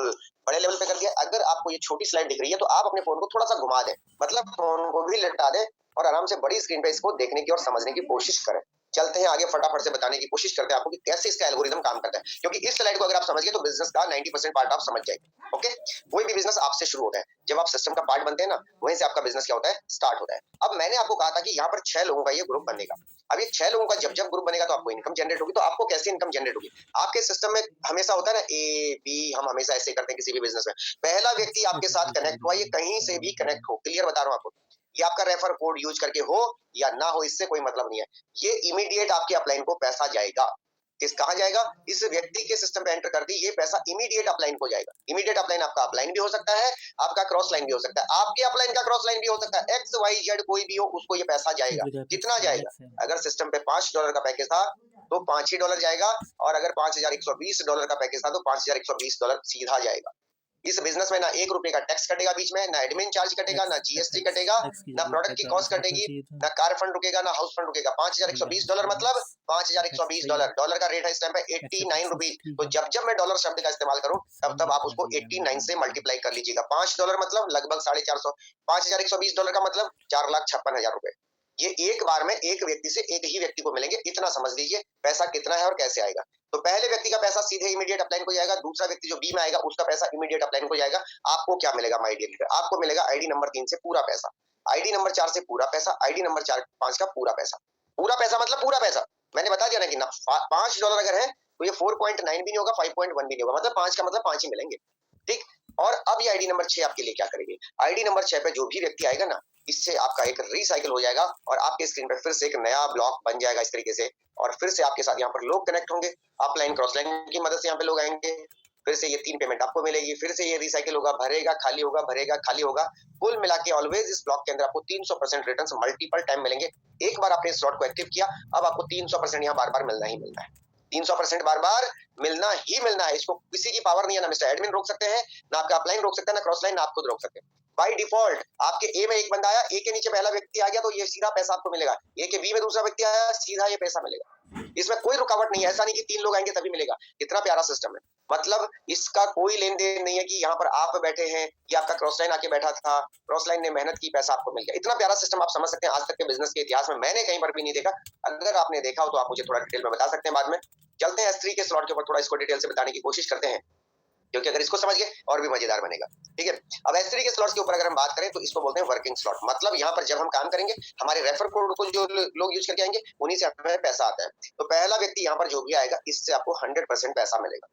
बड़े लेवल पे कर दिया। अगर आपको ये छोटी स्लाइड दिख रही है तो आप अपने फोन को थोड़ा सा घुमा दें, मतलब फोन को भी लटा दें और आराम से बड़ी स्क्रीन पे इसको देखने की और समझने की कोशिश करें। चलते हैं आगे, फटाफट से बताने की कोशिश करते हैं आपको कि कैसे इसका एल्गोरिदम काम करता है, क्योंकि इस स्लाइड को अगर आप समझ गए तो बिजनेस का 90% पार्ट आप समझ जाएंगे। ओके, कोई भी बिजनेस आपसे शुरू होता है, जब आप सिस्टम का पार्ट बनते हैं ना, वहीं से आपका बिजनेस क्या होता है? स्टार्ट होता है। अब मैंने आपको कहा था कि यहाँ पर 6 लोगों का ये ग्रुप बनेगा। अब ये 6 लोगों का जब जब ग्रुप बनेगा तो आपको इनकम जनरेट होगी। तो आपको कैसे इनकम जनरेट होगी? आपके सिस्टम में हमेशा होता है ना A B, हम हमेशा ऐसे करते हैं किसी भी बिजनेस में। पहला व्यक्ति आपके साथ कनेक्ट हुआ, ये कहीं से भी कनेक्ट हो, क्लियर बता रहा हूँ आपको, ये आपका रेफर कोड यूज करके हो या ना हो, इससे कोई मतलब नहीं है। ये इमीडिएट आपके अपलाइन को पैसा जाएगा। किस कहा जाएगा? इस व्यक्ति के सिस्टम पे एंटर कर दी, ये पैसा इमीडिएट अपलाइन को जाएगा। इमीडिएट अपलाइन आपका अपलाइन भी हो सकता है, आपका क्रॉस लाइन भी हो सकता है, आपके अपलाइन का क्रॉस लाइन भी हो सकता है, XYZ कोई भी हो, उसको ये पैसा जाएगा। कितना जाएगा? अगर सिस्टम पे $5 का पैकेज था तो $5 ही जाएगा, और अगर $5120 का पैकेज था तो $5120 सीधा जाएगा। इस बिजनेस में ना ₹1 का टैक्स कटेगा बीच में, ना एडमिन चार्ज कटेगा, ना GST कटेगा, ना प्रोडक्ट की कॉस्ट कटेगी, ना कार फंड रुकेगा, ना हाउस फंड रुकेगा। $5120 मतलब $5120। डॉलर का रेट है इस टाइम पे 89 रुपीज। तो जब जब मैं डॉलर शब्द का इस्तेमाल करूं तब तब आप उसको 89 से मल्टीप्लाई कर लीजिएगा। $5 मतलब लगभग 450। $5120 का मतलब 4,56,000 रुपए। ये एक बार में एक व्यक्ति से एक ही व्यक्ति को मिलेंगे, इतना समझ लीजिए पैसा कितना है और कैसे आएगा। तो पहले व्यक्ति का पैसा सीधे इमीडिएट अपलाइन को जाएगा, दूसरा व्यक्ति जो बी में आएगा उसका पैसा इमीडिएट अपलाइन को जाएगा। आपको क्या मिलेगा माय डियर लीडर? आपको मिलेगा आईडी नंबर 3 से पूरा पैसा, आईडी नंबर 4 से पूरा पैसा, आईडी नंबर 4-5 का पूरा पैसा। पूरा पैसा मतलब पूरा पैसा, मैंने बता दिया ना कि ना $5 अगर है तो ये 4.9 भी नहीं होगा, 5.1 भी नहीं होगा, मतलब 5 का मतलब 5 ही मिलेंगे। ठीक। और अब ये आईडी नंबर 6 आपके लिए क्या करेगी? आईडी नंबर 6 पे जो भी व्यक्ति आएगा ना, इससे आपका एक रिसाइकिल हो जाएगा और आपके स्क्रीन पे फिर से एक नया ब्लॉक बन जाएगा इस तरीके से, और फिर से आपके साथ यहाँ पर लोग कनेक्ट होंगे, अपलाइन क्रॉस लाइन की मदद से यहाँ पे लोग आएंगे, फिर से ये 3 पेमेंट आपको मिलेगी, फिर से ये रिसाइकिल होगा, भरेगा, खाली होगा, भरेगा, खाली होगा। कुल मिला के ऑलवेज इस ब्लॉक के अंदर आपको 300% रिटर्न्स मल्टीपल टाइम मिलेंगे। एक बार आपने इस स्लॉट को एक्टिव किया, अब आपको 300% यहाँ बार बार मिलना ही मिलना है। 300% बार बार मिलना ही मिलना है। इसको किसी की पावर नहीं है, ना मिस्टर एडमिन रोक सकते हैं, ना आपका अपलाइन रोक सकता है, ना क्रॉस लाइन, ना आप खुद रोक सकते हैं। बाय डिफॉल्ट आपके ए में एक बंदा आया, ए के नीचे पहला व्यक्ति आ गया तो ये सीधा पैसा आपको मिलेगा। ए के बी में दूसरा व्यक्ति आया, सीधा ये पैसा मिलेगा। इसमें कोई रुकावट नहीं है, ऐसा नहीं कि 3 लोग आएंगे तभी मिलेगा। कितना प्यारा सिस्टम है, मतलब इसका कोई लेन देन नहीं है कि यहाँ पर आप बैठे हैं या आपका क्रॉस लाइन आके बैठा था, क्रॉस लाइन ने मेहनत की, पैसा आपको मिल गया। इतना प्यारा सिस्टम आप समझ सकते हैं, आज तक के बिजनेस के इतिहास में मैंने कहीं पर भी नहीं देखा। अगर आपने देखा हो तो आप मुझे थोड़ा डिटेल में बता सकते हैं बाद में। चलते हैं S3 के स्लॉट के ऊपर, थोड़ा इसको डिटेल से बताने की कोशिश करते हैं, क्योंकि अगर इसको समझ गए और भी मजेदार बनेगा। ठीक है, अब S3 के स्लॉट्स के ऊपर अगर हम बात करें तो इसको बोलते हैं वर्किंग स्लॉट। मतलब यहाँ पर जब हम काम करेंगे, हमारे रेफर कोड को जो लोग यूज करके आएंगे उन्हीं से हमें पैसा आता है। तो पहला व्यक्ति यहाँ पर जो भी आएगा, इससे आपको 100% पैसा मिलेगा।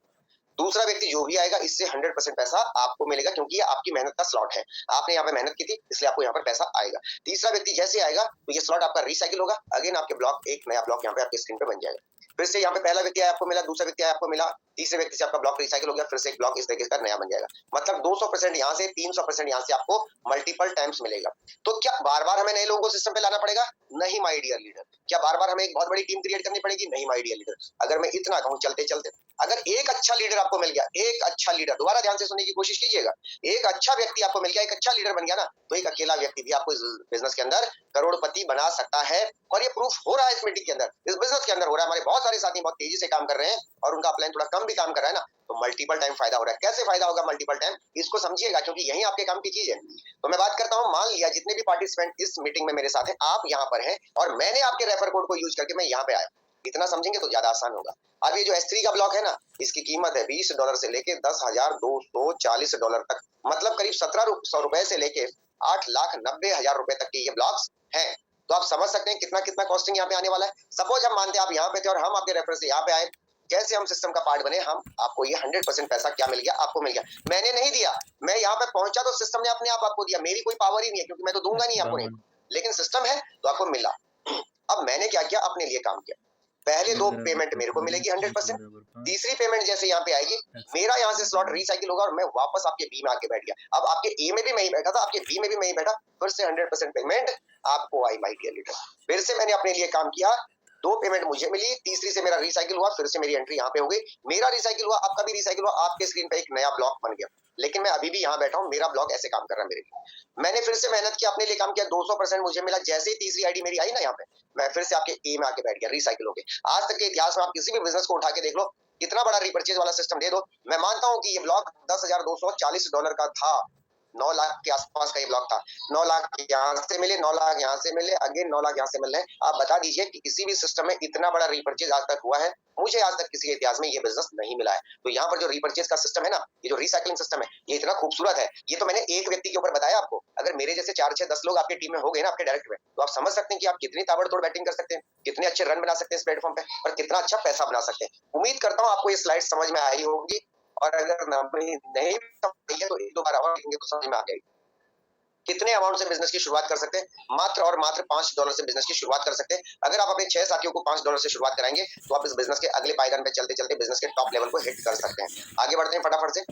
दूसरा व्यक्ति जो भी आएगा इससे 100% पैसा आपको मिलेगा, क्योंकि ये आपकी मेहनत का स्लॉट है, आपने यहाँ पे मेहनत की थी इसलिए आपको यहाँ पर पैसा आएगा। तीसरा व्यक्ति जैसे आएगा तो ये स्लॉट आपका रिसाइकिल होगा, अगेन आपके ब्लॉक, एक नया ब्लॉक यहाँ पे आपके स्क्रीन पे बन जाएगा। फिर से यहाँ पे पहला व्यक्ति आया आपको मिला, दूसरा व्यक्ति आया आपको मिला, तीसरे व्यक्ति से आपका ब्लॉक रिसाइकिल हो गया, फिर से एक ब्लॉक इस तरीके का नया बन जाएगा। मतलब 200% यहाँ से, 300% यहाँ से आपको मल्टीपल टाइम्स मिलेगा। तो क्या बार बार हमें नए लोगों को सिस्टम पे लाना पड़ेगा? नहीं माय डियर लीडर। क्या बार बार हमें एक बहुत बड़ी टीम क्रिएट करनी पड़ेगी? नहीं माय डियर लीडर। अगर मैं इतना कहूँ चलते चलते, अगर एक अच्छा लीडर आपको मिल गया, एक अच्छा लीडर, दोबारा ध्यान से सुनने की कोशिश कीजिएगा, एक अच्छा व्यक्ति आपको मिल गया, एक अच्छा लीडर बन गया ना, तो एक अकेला व्यक्ति भी आपको इस बिजनेस के अंदर करोड़पति बना सकता है। और ये प्रूफ हो रहा है इस मीटिंग के अंदर, इस बिजनेस के अंदर हो रहा है। हमारे बहुत सारे साथी बहुत तेजी से काम कर रहे हैं और उनका अपलाइन थोड़ा कम भी काम कर रहा है ना, तो मल्टीपल टाइम फायदा हो रहा है। कैसे फायदा होगा मल्टीपल टाइम, इसको समझिएगा, क्योंकि यही आपके काम की चीज है। तो मैं बात करता हूँ, मान लिया जितने भी पार्टिसिपेंट इस मीटिंग में मेरे साथ हैं, आप यहाँ पर हैं और मैंने आपके रेफर कोड को यूज करके मैं यहाँ पे आया, इतना समझेंगे तो ज्यादा आसान होगा। अब ये जो S3 का ब्लॉक है ना, इसकी कीमत है $20 से लेके $10,240 तक, मतलब करीब 1700 रुपए से लेके 8,90,000 रुपए तक के ये ब्लॉक्स हैं। तो आप समझ सकते हैं कितना कितना कॉस्टिंग यहाँ पे आने वाला है। सपोज हम मानते हैं आप यहाँ पे थे और हम आपके रेफर से यहाँ पे आए, कैसे हम सिस्टम का पार्ट बने, हम आपको ये 100% पैसा क्या मिल गया, आपको मिल गया। मैंने नहीं दिया, मैं यहाँ पे पहुंचा तो सिस्टम ने अपने आप आपको दिया, मेरी कोई पावर ही नहीं है, क्योंकि मैं तो दूंगा नहीं आपको नहीं, लेकिन सिस्टम है तो आपको मिला। अब मैंने क्या किया, अपने लिए काम किया। पहले 2 पेमेंट मेरे को मिलेगी 100%, तीसरी पेमेंट जैसे यहाँ पे आएगी, मेरा यहाँ से स्लॉट रिसाइकिल होगा और मैं वापस आपके बी में आके बैठ गया। अब आपके ए में भी मैं ही बैठा था, आपके बी में भी मैं ही बैठा, फिर से 100% पेमेंट आपको आई माय डियर लीडर। फिर से मैंने अपने लिए काम किया, 2 पेमेंट मुझे मिली, तीसरी से मेरा रिसाइकिल हुआ, फिर से मेरी एंट्री यहाँ पे हो गई, मेरा रिसाइकिल हुआ, आपका भी रिसाइकिल हुआ, आपके स्क्रीन पे एक नया ब्लॉक बन गया। लेकिन मैं अभी भी यहाँ बैठा हूँ, मेरा ब्लॉक ऐसे काम कर रहा है मेरे लिए। मैंने फिर से मेहनत की, अपने लिए काम किया, 200% मुझे मिला। जैसे ही तीसरी आईडी मेरी आई ना यहाँ पे, मैं फिर से आपके ए में आके बैठ गया, रिसाइकिल हो गया। आज तक के इतिहास में आप किसी भी बिजनेस को उठा के देख लो, कितना बड़ा रिपर्चेज वाला सिस्टम दे दो, मैं मानता हूँ कि ये ब्लॉक $10,240 का था, 9 लाख के आसपास का ये ब्लॉक था। 9 लाख यहाँ से मिले, 9 लाख यहाँ से मिले, अगेन 9 लाख यहाँ से मिल रहे हैं। आप बता दीजिए कि किसी भी सिस्टम में इतना बड़ा रिपर्चेज आज तक हुआ है? मुझे आज तक किसी के इतिहास में ये बिजनेस नहीं मिला है। तो यहाँ पर जो रिपर्चेज का सिस्टम है ना, ये जो रिसाइकलिंग सिस्टम है, ये इतना खूबसूरत है। ये तो मैंने एक व्यक्ति के ऊपर बताया आपको, अगर मेरे जैसे 4, 6, 10 लोग आपकी टीम में हो गए ना, आपके डायरेक्ट में, तो आप समझ सकते हैं कि आप कितनी ताबड़तोड़ बैटिंग कर सकते हैं, कितने अच्छे रन बना सकते हैं इस प्लेटफॉर्म पे, और कितना अच्छा पैसा बना सकते हैं। उम्मीद करता हूँ आपको ये स्लाइड समझ में आई होगी, और अगर नहीं समझ है तो एक दो बार और देखेंगे तो समझ में आ जाएगी। कितने अमाउंट से बिजनेस की शुरुआत कर सकते हैं? मात्र और मात्र $5 से बिजनेस की शुरुआत कर सकते हैं। अगर आप अपने 6 साथियों को $5 से शुरुआत कराएंगे तो आप इस बिजनेस के अगले पायदान पे चलते चलते बिजनेस के टॉप लेवल को हिट कर सकते हैं। आगे बढ़ते हैं फटाफट से।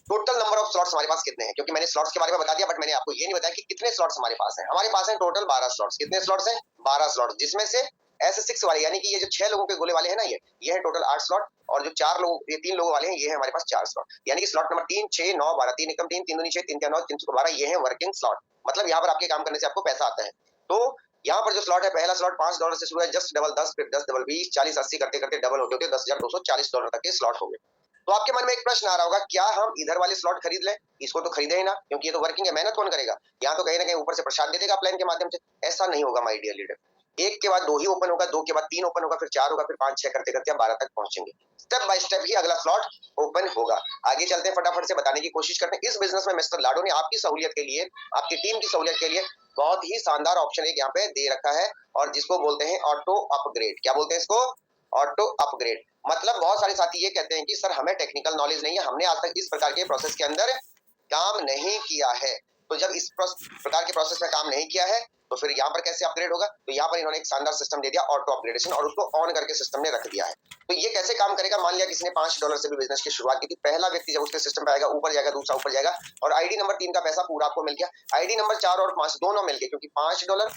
टोटल नंबर ऑफ स्लॉट्स हमारे पास कितने हैं, क्योंकि मैंने स्लॉट्स के बारे में बता दिया, बट मैंने आपको ये नहीं बताया कि कितने स्लॉट्स हमारे पास हैं। हमारे पास हैं टोटल 12 स्लॉट्स। कितने स्लॉट्स हैं? 12 स्लॉट्स, जिसमें से S6 वाले, यानी कि ये जो 6 लोगों के गोले वाले हैं ना, ये है टोटल 8 स्लॉट, और जो 3 लोगों वाले हैं ये है हमारे पास 4 स्लॉट, यानी कि स्लॉट नंबर 3, 6, 9, 12, 3 एकम 3, 3 दूनी 6, 3 9, 3 12, ये है वर्किंग स्लॉट। मतलब यहाँ पर आपके काम करने से आपको पैसा आता है। तो यहाँ पर जो स्लॉट है, पहला स्लॉट $5 से शुरू है, जस्ट डबल 10, फिर 10 डबल 20, 40 80 करते करते डबल होते होते $10,240 तक के स्लॉट हो गए। तो आपके मन में एक प्रश्न आ रहा होगा, क्या हम इधर वाले स्लॉट खरीद लें? इसको तो खरीदे ही ना, क्योंकि ये तो वर्किंग है, मेहनत कौन करेगा? यहाँ तो कहीं ना कहीं ऊपर से प्रसाद दे देगा प्लान के माध्यम से। ऐसा नहीं होगा माय डियर लीडर। एक के बाद 2 ही ओपन होगा, 2 के बाद 3 ओपन होगा, फिर 4 होगा, फिर 5, 6 करते करते आप 12 तक पहुंचेंगे। स्टेप बाय स्टेप ही अगला स्लॉट ओपन होगा। आगे चलते हैं, फटाफट से बताने की कोशिश करते हैं। इस बिजनेस में मिस्टर लाडो ने आपकी सहूलियत के लिए, आपकी टीम की सहूलियत के लिए बहुत ही शानदार ऑप्शन एक यहाँ पे दे रखा है, और जिसको बोलते हैं ऑटो अपग्रेड। क्या बोलते हैं इसको? Auto upgrade. मतलब बहुत सारे साथी ये कहते हैं कि सर हमें टेक्निकल नॉलेज नहीं है, हमने आज तक इस प्रकार के प्रोसेस के अंदर काम नहीं किया है। तो जब इस प्रकार के प्रोसेस में काम नहीं किया है तो फिर यहाँ पर कैसे अपग्रेड होगा? तो यहाँ पर इन्होंने एक शानदार सिस्टम दे दिया, ऑटो अपग्रेडेशन, और उसको ऑन करके सिस्टम ने रख दिया है। तो ये कैसे काम करेगा? मान लिया किसी ने $5 से भी बिजनेस की शुरुआत की थी, पहला व्यक्ति जब उसके सिस्टम पे आएगा, ऊपर जाएगा, दूसरा ऊपर जाएगा, और आईडी नंबर 3 का पैसा पूरा आपको मिल गया। आईडी नंबर 4 और 5 दोनों मिल गए, क्योंकि $5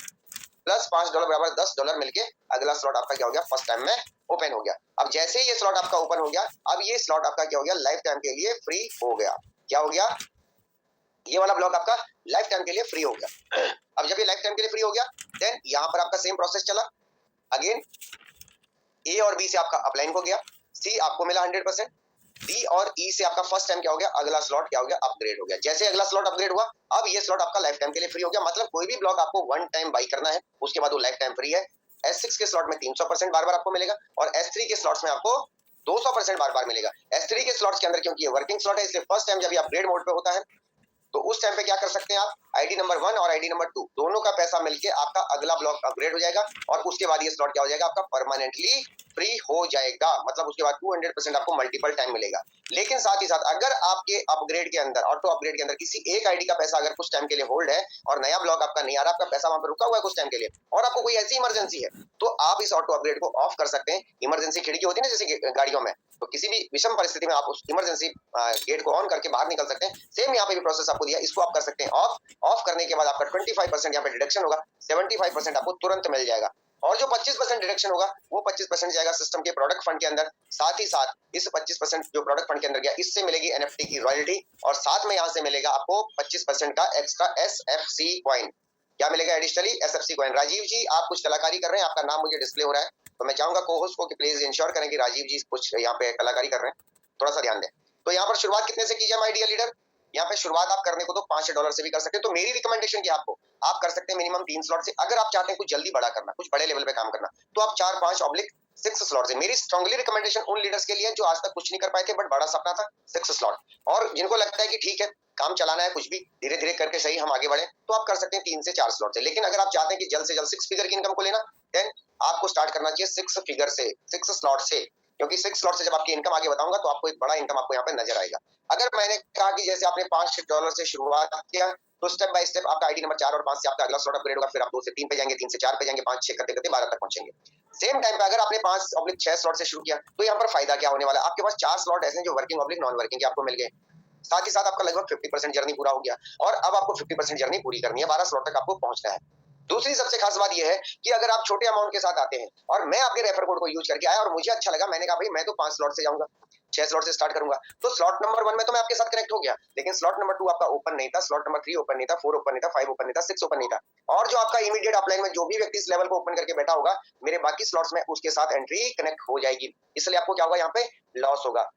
प्लस $5 बराबर $10 मिलके अगला स्लॉट आपका क्या हो गया? फर्स्ट टाइम में ओपन हो गया। अब जैसे ही ये स्लॉट आपका ओपन हो गया, अब ये स्लॉट आपका क्या हो गया? लाइफ टाइम के लिए फ्री हो गया। क्या हो गया? ये वाला ब्लॉक आपका लाइफ टाइम के लिए फ्री हो गया। अब जब ये लाइफ टाइम के लिए फ्री हो गया, देन यहाँ पर आपका सेम प्रोसेस चला। अगेन ए और बी से आपका अपलाइन हो गया, सी आपको मिला 100%, डी और ई से आपका फर्स्ट टाइम क्या हो गया? अगला स्लॉट क्या हो गया? अपग्रेड हो गया। जैसे अगला स्लॉट अपग्रेड हुआ, अब ये स्लॉट आपका लाइफ टाइम के लिए फ्री हो गया। मतलब कोई भी ब्लॉक आपको 1 टाइम बाई करना है, उसके बाद वो लाइफ टाइम फ्री है। S6 के स्लॉट में 300% बार बार आपको मिलेगा, और S3 के स्लॉट्स में आपको 200% बार बार मिलेगा। S3 के स्लॉट्स के अंदर क्योंकि ये वर्किंग स्लॉट है, इसलिए फर्स्ट टाइम जब ये अपग्रेड मोड पे होता है, तो उस टाइम पे क्या कर सकते हैं आप, आईडी नंबर 1 और आईडी नंबर 2 दोनों का पैसा मिलके आपका अगला ब्लॉक अपग्रेड हो जाएगा और उसके बाद ये स्लॉट क्या हो जाएगा, आपका परमानेंटली फ्री हो जाएगा। मतलब उसके बाद 200% आपको मल्टीपल टाइम मिलेगा। लेकिन साथ ही साथ अगर आपके अपग्रेड के अंदर, ऑटो अपग्रेड के अंदर किसी एक आईडी का पैसा अगर कुछ टाइम के लिए होल्ड है और नया ब्लॉक आपका नहीं आ रहा, आपका पैसा वहां पर रुका हुआ है कुछ टाइम के लिए, और आपको कोई ऐसी इमरजेंसी है, तो आप इस ऑटो अपग्रेड को ऑफ कर सकते हैं। इमरजेंसी खिड़की होती है ना जैसे गाड़ियों में, तो किसी भी विषम परिस्थिति में आप उस इमरजेंसी गेट को ऑन करके बाहर निकल सकते हैं। सेम यहाँ पे भी प्रोसेस आपको दिया, इसको आप कर सकते हैं ऑफ। ऑफ करने के बाद आपका 25% यहाँ पे डिडक्शन होगा, 75% आपको तुरंत मिल जाएगा, और जो 25% डिडक्शन होगा वो 25% जाएगा सिस्टम के प्रोडक्ट फंड के अंदर। साथ ही साथ इस 25% जो प्रोडक्ट फंड के अंदर गया, इससे मिलेगी एनएफटी की रॉयल्टी, और साथ में यहाँ से मिलेगा आपको 25% का एक्स्ट्रा एसएफसी कॉइन। क्या मिलेगा एडिशनली, एसएफसी कॉइन। राजीव जी आप कुछ कलाकारी कर रहे हैं, आपका नाम मुझे डिस्प्ले हो रहा है, तो मैं चाहूंगा को होस्ट को कि प्लीज इंश्योर करें कि राजीव जी कुछ यहाँ पे कलाकारी कर रहे हैं, थोड़ा सा ध्यान दें। तो यहाँ पर शुरुआत कितने से की जाए माय डियर लीडर, यहाँ पे शुरुआत आप करने को तो $5 से भी कर सकते हैं। तो मेरी रिकमेंडेशन क्या आपको, आप कर सकते हैं मिनिमम 3 स्लॉट से। अगर आप चाहते हैं कुछ जल्दी बड़ा करना, कुछ बड़े लेवल पे काम करना, तो आप 4, 5 ऑब्लिक 6 स्लॉट से। मेरी स्ट्रांगली रिकमेंडेशन उन लीडर्स के लिए जो आज तक कुछ नहीं कर पाए थे बट बड़ा सपना था, 6 स्लॉट, और जिनको लगता है कि ठीक है काम चलाना है, कुछ भी धीरे धीरे करके सही हम आगे बढ़े, तो आप कर सकते हैं 3 से 4 स्लॉट से। लेकिन अगर आप चाहते हैं कि जल्द से जल्द 6 फिगर की इनकम को लेना, देन आपको स्टार्ट करना चाहिए 6 फिगर से, 6 स्लॉट से, क्योंकि 6 स्लॉट से जब आपकी इनकम आगे बताऊंगा तो आपको एक बड़ा इनकम आपको यहाँ पे नजर आएगा। अगर मैंने कहा कि जैसे आपने $5 से शुरुआत किया, तो स्टेप बाय स्टेप आपका आईडी नंबर 4 और 5 से आपका अगला स्लॉट अपग्रेड होगा, फिर आप 2 से 3 पे जाएंगे, 3 से 4 पे जाएंगे, 5, 6 करते करते 12 तक पहुंचेंगे। सेम टाइम पे अगर आपने 5/6 स्लॉट से शुरू किया, तो यहाँ पर फायदा क्या होने वाला है, आपके पास 4 स्लॉट ऐसे हैं जो वर्किंग ऑब्लिक नॉन वर्किंग के आपको मिल गए। साथ ही साथ आपका लगभग 50% जर्नी पूरा हो गया, और अब आपको 50% जर्नी पूरी करनी है, 12 स्लॉट तक आपको पहुंचना है। दूसरी सबसे खास बात यह है कि अगर आप छोटे अमाउंट के साथ आते हैं और मैं आपके रेफर कोड को यूज करके आया और मुझे अच्छा लगा, मैंने कहा भाई मैं तो 5 स्लॉट से जाऊंगा, 6 स्लॉट से स्टार्ट करूंगा, तो स्लॉट नंबर 1 में तो मैं आपके साथ कनेक्ट हो गया, लेकिन स्लॉट नंबर 2 आपका ओपन नहीं था, स्लॉट नंबर 3 ओपन नहीं था, 4 ओपन नहीं था, 5 ओपन नहीं था, 6 ओपन नहीं था, और जो आपका इमीडिएट अपलाइन में जो भी व्यक्ति इस लेवल को ओपन करके बैठा होगा, मेरे बाकी स्लॉट्स में उसके साथ एंट्री कनेक्ट हो जाएगी, इसलिए आपको क्या होगा, यहाँ पे लॉस होगा।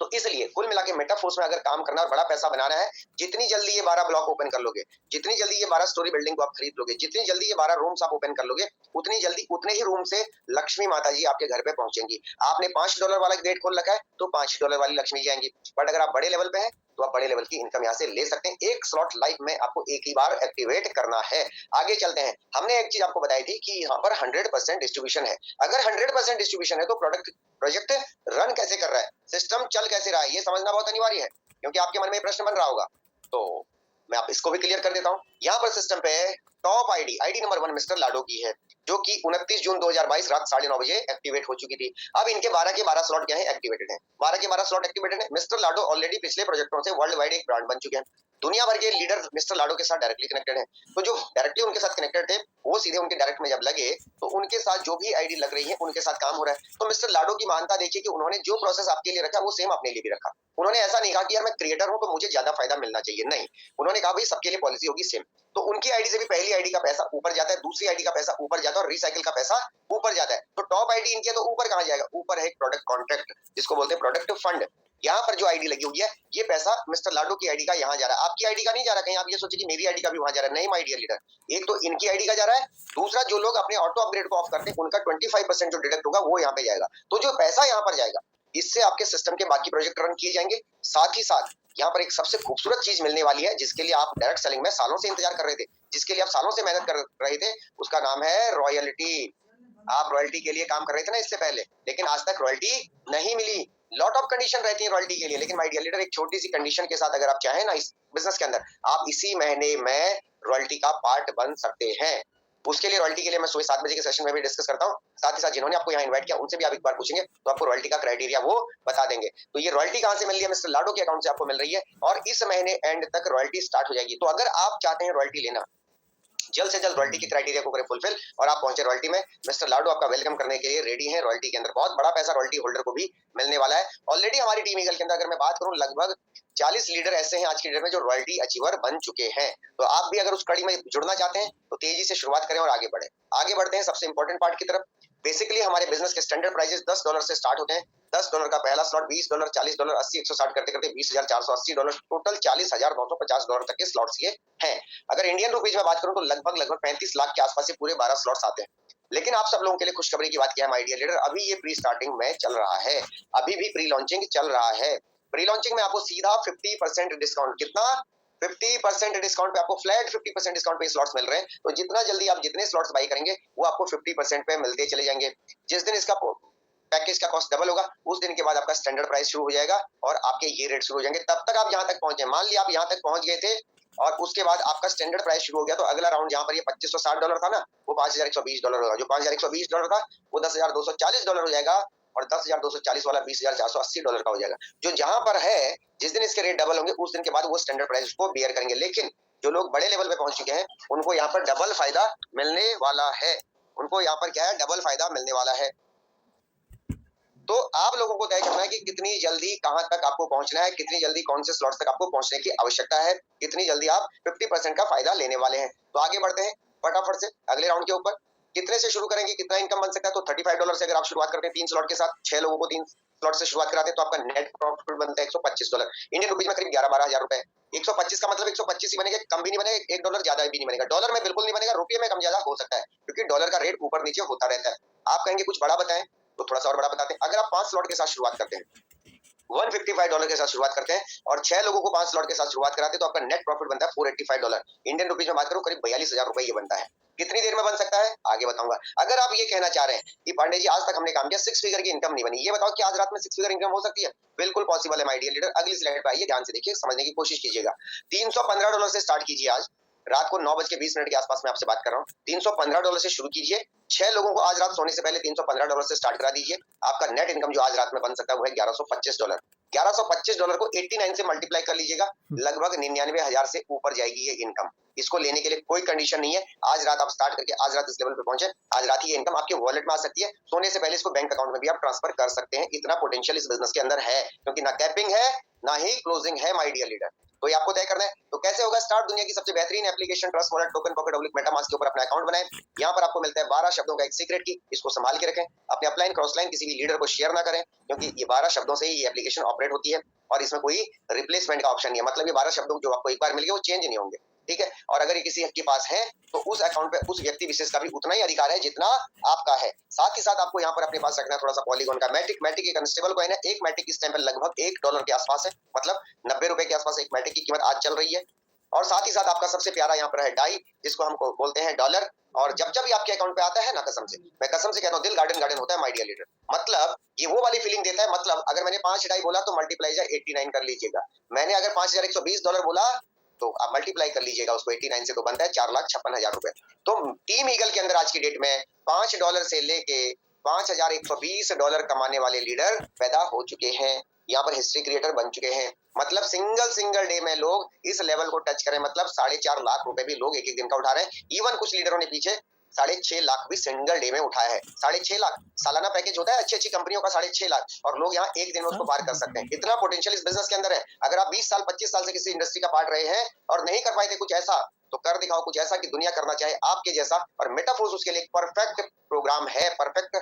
तो इसलिए कुल मिला के मेटाफोर्स में अगर काम करना और बड़ा पैसा बनाना है, जितनी जल्दी ये 12 ब्लॉक ओपन कर लोगे, जितनी जल्दी ये 12 स्टोरी बिल्डिंग को आप खरीद लोगे, जितनी जल्दी ये 12 रूम्स आप ओपन कर लोगे, उतनी जल्दी उतने ही रूम से लक्ष्मी माता जी आपके घर पे पहुंचेंगी। आपने $5 वाला गेट खोल रखा है तो $5 वाली लक्ष्मी जी आएंगी, बट अगर आप बड़े लेवल पे हैं तो आप बड़े लेवल की इनकम यहाँ से ले सकते हैं। एक स्लॉट लाइफ में आपको एक ही बार एक्टिवेट करना है। आगे चलते हैं। हमने एक चीज आपको बताई थी कि यहाँ पर 100% डिस्ट्रीब्यूशन है। अगर 100% डिस्ट्रीब्यूशन है तो प्रोजेक्ट रन कैसे कर रहा है, सिस्टम चल कैसे रहा है, ये समझना बहुत अनिवार्य है, क्योंकि आपके मन में प्रश्न बन रहा होगा। तो मैं आप इसको भी क्लियर कर देता हूँ। यहाँ पर सिस्टम पे टॉप आईडी नंबर 1 मिस्टर लाडो की है, जो कि 29 जून 2022 रात 9:30 बजे एक्टिवेट हो चुकी थी। अब इनके 12 के 12 स्लॉट क्या है, एक्टिवेटेड है। 12 के 12 स्लॉट एक्टिवेटेड है। मिस्टर लाडो ऑलरेडी पिछले प्रोजेक्टों से वर्ल्ड वाइड एक ब्रांड बन चुके हैं। दुनिया भर के लीडर मिस्टर लाडो के साथ डायरेक्टली कनेक्टेड हैं। तो जो डायरेक्टली उनके साथ कनेक्टेड थे, वो सीधे उनके डायरेक्ट में जब लगे, तो उनके साथ जो भी आईडी लग रही है, उनके साथ काम हो रहा है। तो मिस्टर लाडो की महानता देखिए कि उन्होंने जो प्रोसेस आपके लिए रखा, वो सेम अपने लिए भी रखा। उन्होंने ऐसा नहीं कहा कि यार मैं क्रिएटर हूं तो मुझे ज्यादा फायदा मिलना चाहिए, नहीं, उन्होंने कहा भाई सबके लिए पॉलिसी होगी सेम। तो उनकी आईडी से भी पहली आईडी का पैसा ऊपर जाता है, दूसरी आईडी का पैसा ऊपर जाता है, और रिसाइकिल का पैसा ऊपर जाता है। तो टॉप आईडी इनकी है तो ऊपर कहां जाएगा, ऊपर है एक प्रोडक्ट कॉन्ट्रैक्ट, जिसको बोलते हैं प्रोडक्ट फंड। यहाँ पर जो आईडी लगी हुई है, ये पैसा मिस्टर लाडो की आईडी का यहाँ जा रहा है, आपकी आईडी का नहीं जा रहा। कहीं आप ये सोचे कि मेरी आईडी का भी वहां जा रहा है, नहीं माय डियर लीडर, एक तो इनकी आईडी का जा रहा है, दूसरा जो लोग अपने ऑटो अपग्रेड को ऑफ करते हैं उनका 25% जो डिडक्ट होगा वो यहाँ पे जाएगा। तो जो पैसा यहाँ पर जाएगा, इससे आपके सिस्टम के बाकी प्रोजेक्ट रन किए जाएंगे। साथ ही साथ यहाँ पर एक सबसे खूबसूरत चीज मिलने वाली है, जिसके लिए आप डायरेक्ट सेलिंग में सालों से इंतजार कर रहे थे, जिसके लिए आप सालों से मेहनत कर रहे थे, उसका नाम है रॉयल्टी। आप रॉयल्टी के लिए काम कर रहे थे ना इससे पहले, लेकिन आज तक रॉयल्टी नहीं मिली। लॉट ऑफ कंडीशन रहती है रॉयल्टी के लिए, लेकिन माय डियर लीडर एक छोटी सी कंडीशन के साथ अगर आप चाहें ना इस बिजनेस के अंदर, आप इसी महीने में रॉयल्टी का पार्ट बन सकते हैं। उसके लिए रॉयल्टी के लिए मैं सुबह 7 बजे के सेशन में भी डिस्कस करता हूँ। साथ ही साथ जिन्होंने आपको यहाँ इन्वाइट किया उनसे भी आप एक बार पूछेंगे तो आपको रॉयल्टी का क्राइटेरिया वो बता देंगे। तो ये रॉयल्टी कहाँ से मिल रही है, मिस्टर लाडो के अकाउंट से आपको मिल रही है, और इस महीने एंड तक रॉयल्टी स्टार्ट हो जाएगी। तो अगर आप चाहते हैं रॉयल्टी लेना, जल्द से जल्द रॉयल्टी की क्राइटेरिया को करें फुलफिल, और आप पहुंचे रॉयल्टी में। मिस्टर लाडो आपका वेलकम करने के लिए रेडी है। रॉयल्टी के अंदर बहुत बड़ा पैसा रॉयल्टी होल्डर को भी मिलने वाला है। ऑलरेडी हमारी टीम ईगल के अंदर अगर मैं बात करूं, लगभग 40 लीडर ऐसे हैं आज की डेट में जो रॉयल्टी अचीवर बन चुके हैं। तो आप भी अगर उस कड़ी में जुड़ना चाहते हैं तो तेजी से शुरुआत करें और आगे बढ़े। आगे बढ़ते हैं सबसे इंपॉर्टेंट पार्ट की तरफ। बेसिकली हमारे बिजनेस के स्टैंडर्ड प्राइजेस $10 से स्टार्ट होते हैं। $10 का पहला स्लॉट, $20, $40, $80, 160 करते करते $20,480, टोटल $40,950 तक के स्लॉट्स ये हैं। अगर इंडियन रुपीज में बात करूं तो लगभग 35 लाख के आसपास से पूरे 12 स्लॉट्स आते हैं। लेकिन आप सब लोगों के लिए खुशखबरी की बात क्या है माय डियर लीडर, अभी ये प्री स्टार्टिंग में चल रहा है, अभी भी प्री लॉन्चिंग चल रहा है। प्री लॉन्चिंग में आपको सीधा 50% डिस्काउंट, कितना 50% डिस्काउंट पे आपको फ्लैट 50% डिस्काउंट पे स्लॉट्स मिल रहे हैं। तो जितना जल्दी आप जितने स्लॉट्स बाई करेंगे वो आपको 50% पे मिलते चले जाएंगे। जिस दिन इसका पैकेज का कॉस्ट डबल होगा उस दिन के बाद आपका स्टैंडर्ड प्राइस शुरू हो जाएगा और आपके ये रेट शुरू हो जाएंगे। तब तक आप जहां तक पहुंचे, मान लिया आप यहां तक पहुंच गए थे और उसके बाद आपका स्टैंडर्ड प्राइस शुरू हो गया, तो अगला राउंड जहां पर ये $2560 था ना, वो $5120 होगा। जो $5120 था वो $10,240 हो जाएगा और 10,240 वाला $20,480 का हो जाएगा। जो जहां पर है, जिस दिन इसके रेट डबल होंगे उस दिन के बाद वो स्टैंडर्ड प्राइस को बेयर करेंगे। लेकिन जो लोग बड़े लेवल पे पहुंच चुके हैं उनको यहाँ पर डबल फायदा मिलने वाला है। उनको यहाँ पर क्या है, डबल फायदा मिलने वाला है। तो आप लोगों को तय करना है कि कितनी जल्दी कहां तक आपको पहुंचना है, कितनी जल्दी कौन से स्लॉट्स तक आपको पहुंचने की आवश्यकता है, कितनी जल्दी आप 50% का फायदा लेने वाले हैं। तो आगे बढ़ते हैं फटाफट से अगले राउंड के ऊपर। कितने से शुरू करेंगे, कितना इनकम बन सकता है? तो $35 से अगर आप शुरुआत करते हैं 3 स्लॉट के साथ, 6 लोगों को 3 स्लॉट से शुरुआत कराते हैं तो आपका नेट प्रॉफिट बनता है $125। इंडियन रुपीज में करीब 11-12 हजार रुपए। 125 का मतलब 125 ही बनेगा, कम भी नहीं बनेगा, $1 ज्यादा भी नहीं बनेगा। डॉलर में बिल्कुल नहीं बनेगा, रुपये में कम ज्यादा हो सकता है क्योंकि डॉलर का रेट ऊपर नीचे होता रहता है। आप कहेंगे कुछ बड़ा बताएं, तो थोड़ा सा और बड़ा बताते हैं। अगर आप 5 स्लॉट के साथ शुरुआत करते हैं, $155 के साथ शुरुआत करते हैं और 6 लोगों को 5 स्लॉट के साथ शुरुआत कराते हैं तो आपका नेट प्रॉफिट बनता है $485। इंडियन रुपीज में बात करूं करीब 42,000 रुपए ये बनता है। कितनी देर में बन सकता है आगे बताऊंगा। अगर आप ये कहना चाह रहे हैं कि पांडे जी आज तक हमने काम किया 6 फिगर की इनकम नहीं बनी, ये बताओ कि आज रात में 6 फिगर इनकम हो सकती है? बिल्कुल पॉसिबल है माय डियर लीडर। अगली स्लाइड पे आइए, ध्यान से देखिए, समझने की कोशिश कीजिएगा। $315 से स्टार्ट कीजिए। आज रात को 9:20 के आसपास में आपसे बात कर रहा हूँ। $315 से शुरू कीजिए। 6 लोगों को आज रात सोने से पहले $315 से स्टार्ट करा दीजिए। आपका नेट इनकम जो आज रात में बन सकता है वो है $1125। $1125 को 89 से मल्टीप्लाई कर लीजिएगा, लगभग 99,000 से ऊपर जाएगी ये इनकम। इसको लेने के लिए कोई कंडीशन नहीं है। आज रात आप स्टार्ट करके आज रात इस लेवल पे पहुंचे, आज रात ही ये इनकम आपके वॉलेट में आ सकती है। सोने से पहले इसको बैंक अकाउंट में भी आप ट्रांसफर कर सकते हैं। इतना पोटेंशियल इस बिजनेस के अंदर है, क्योंकि ना कैपिंग है ना ही क्लोजिंग है माय डियर लीडर। तो ये आपको तय करना है। तो कैसे होगा स्टार्ट? दुनिया की सबसे बेहतरीन application trust wallet token pocket oblique MetaMask के ऊपर अपना अकाउंट बनाएं। यहाँ पर आपको मिलता है 12 शब्दों का एक सीक्रेट की, इसको संभाल के रखें। अपने अपलाइन क्रॉसलाइन किसी भी लीडर को शेयर ना करें, क्योंकि ये 12 शब्दों से ही ये एप्लीकेशन ऑपरेट होती है और इसमें कोई रिप्लेसमेंट का ऑप्शन नहीं है। मतलब ये 12 शब्दों जो आपको एक बार मिल गए वो चेंज नहीं होंगे, ठीक है। और अगर ये किसी के पास है तो उस अकाउंट पे उस व्यक्ति विशेष का भी उतना ही अधिकार है जितना आपका है। साथ ही साथ आपको यहाँ पर अपने पास रखना है थोड़ा सा पॉलीगॉन का मैटिक एक अनस्टेबल कॉइन है। एक मैटिक की स्टैंप लगभग $1 के आसपास है, मतलब 90 रुपए के आसपास एक मैटिक की कीमत आज चल रही है। और साथ ही साथ आपका सबसे प्यारा यहाँ पर है डाई, जिसको हम बोलते हैं डॉलर। और जब जब ये आपके अकाउंट पे आता है ना, कसम से मैं कसम से कहता हूँ, दिल गार्डन गार्डन होता है माय डियर लीडर। मतलब ये वो वाली फीलिंग देता है। मतलब अगर मैंने 5 डाई बोला तो मल्टीप्लाई 89 कर लीजिएगा। मैंने अगर $5,120 बोला तो आप मल्टीप्लाई कर लीजिएगा उसको 89 से, तो बनता है $4,56,000 रुपए। तो टीम ईगल के अंदर आज की डेट में $5 से लेके $5,120 कमाने वाले लीडर पैदा हो चुके हैं। यहाँ पर हिस्ट्री क्रिएटर बन चुके हैं। मतलब सिंगल डे में लोग इस लेवल को टच करें, मतलब 4.5 लाख रुपए भी लोग एक एक दिन का उठा रहे हैं। इवन कुछ लीडरों ने पीछे 6.5 लाख भी सिंगल डे में उठाया है। 6.5 लाख सालाना पैकेज होता है अच्छी अच्छी कंपनियों का, 6.5 लाख, और लोग यहाँ एक दिन में उसको पार कर सकते हैं। इतना पोटेंशियल इस बिजनेस के अंदर है। अगर आप 20 साल 25 साल से किसी इंडस्ट्री का पार्ट रहे हैं और नहीं कर पाए थे कुछ ऐसा, तो कर दिखाओ कुछ ऐसा कि दुनिया करना चाहे आपके जैसा। और मेटाफोर्स उसके लिए एक परफेक्ट प्रोग्राम है, परफेक्ट,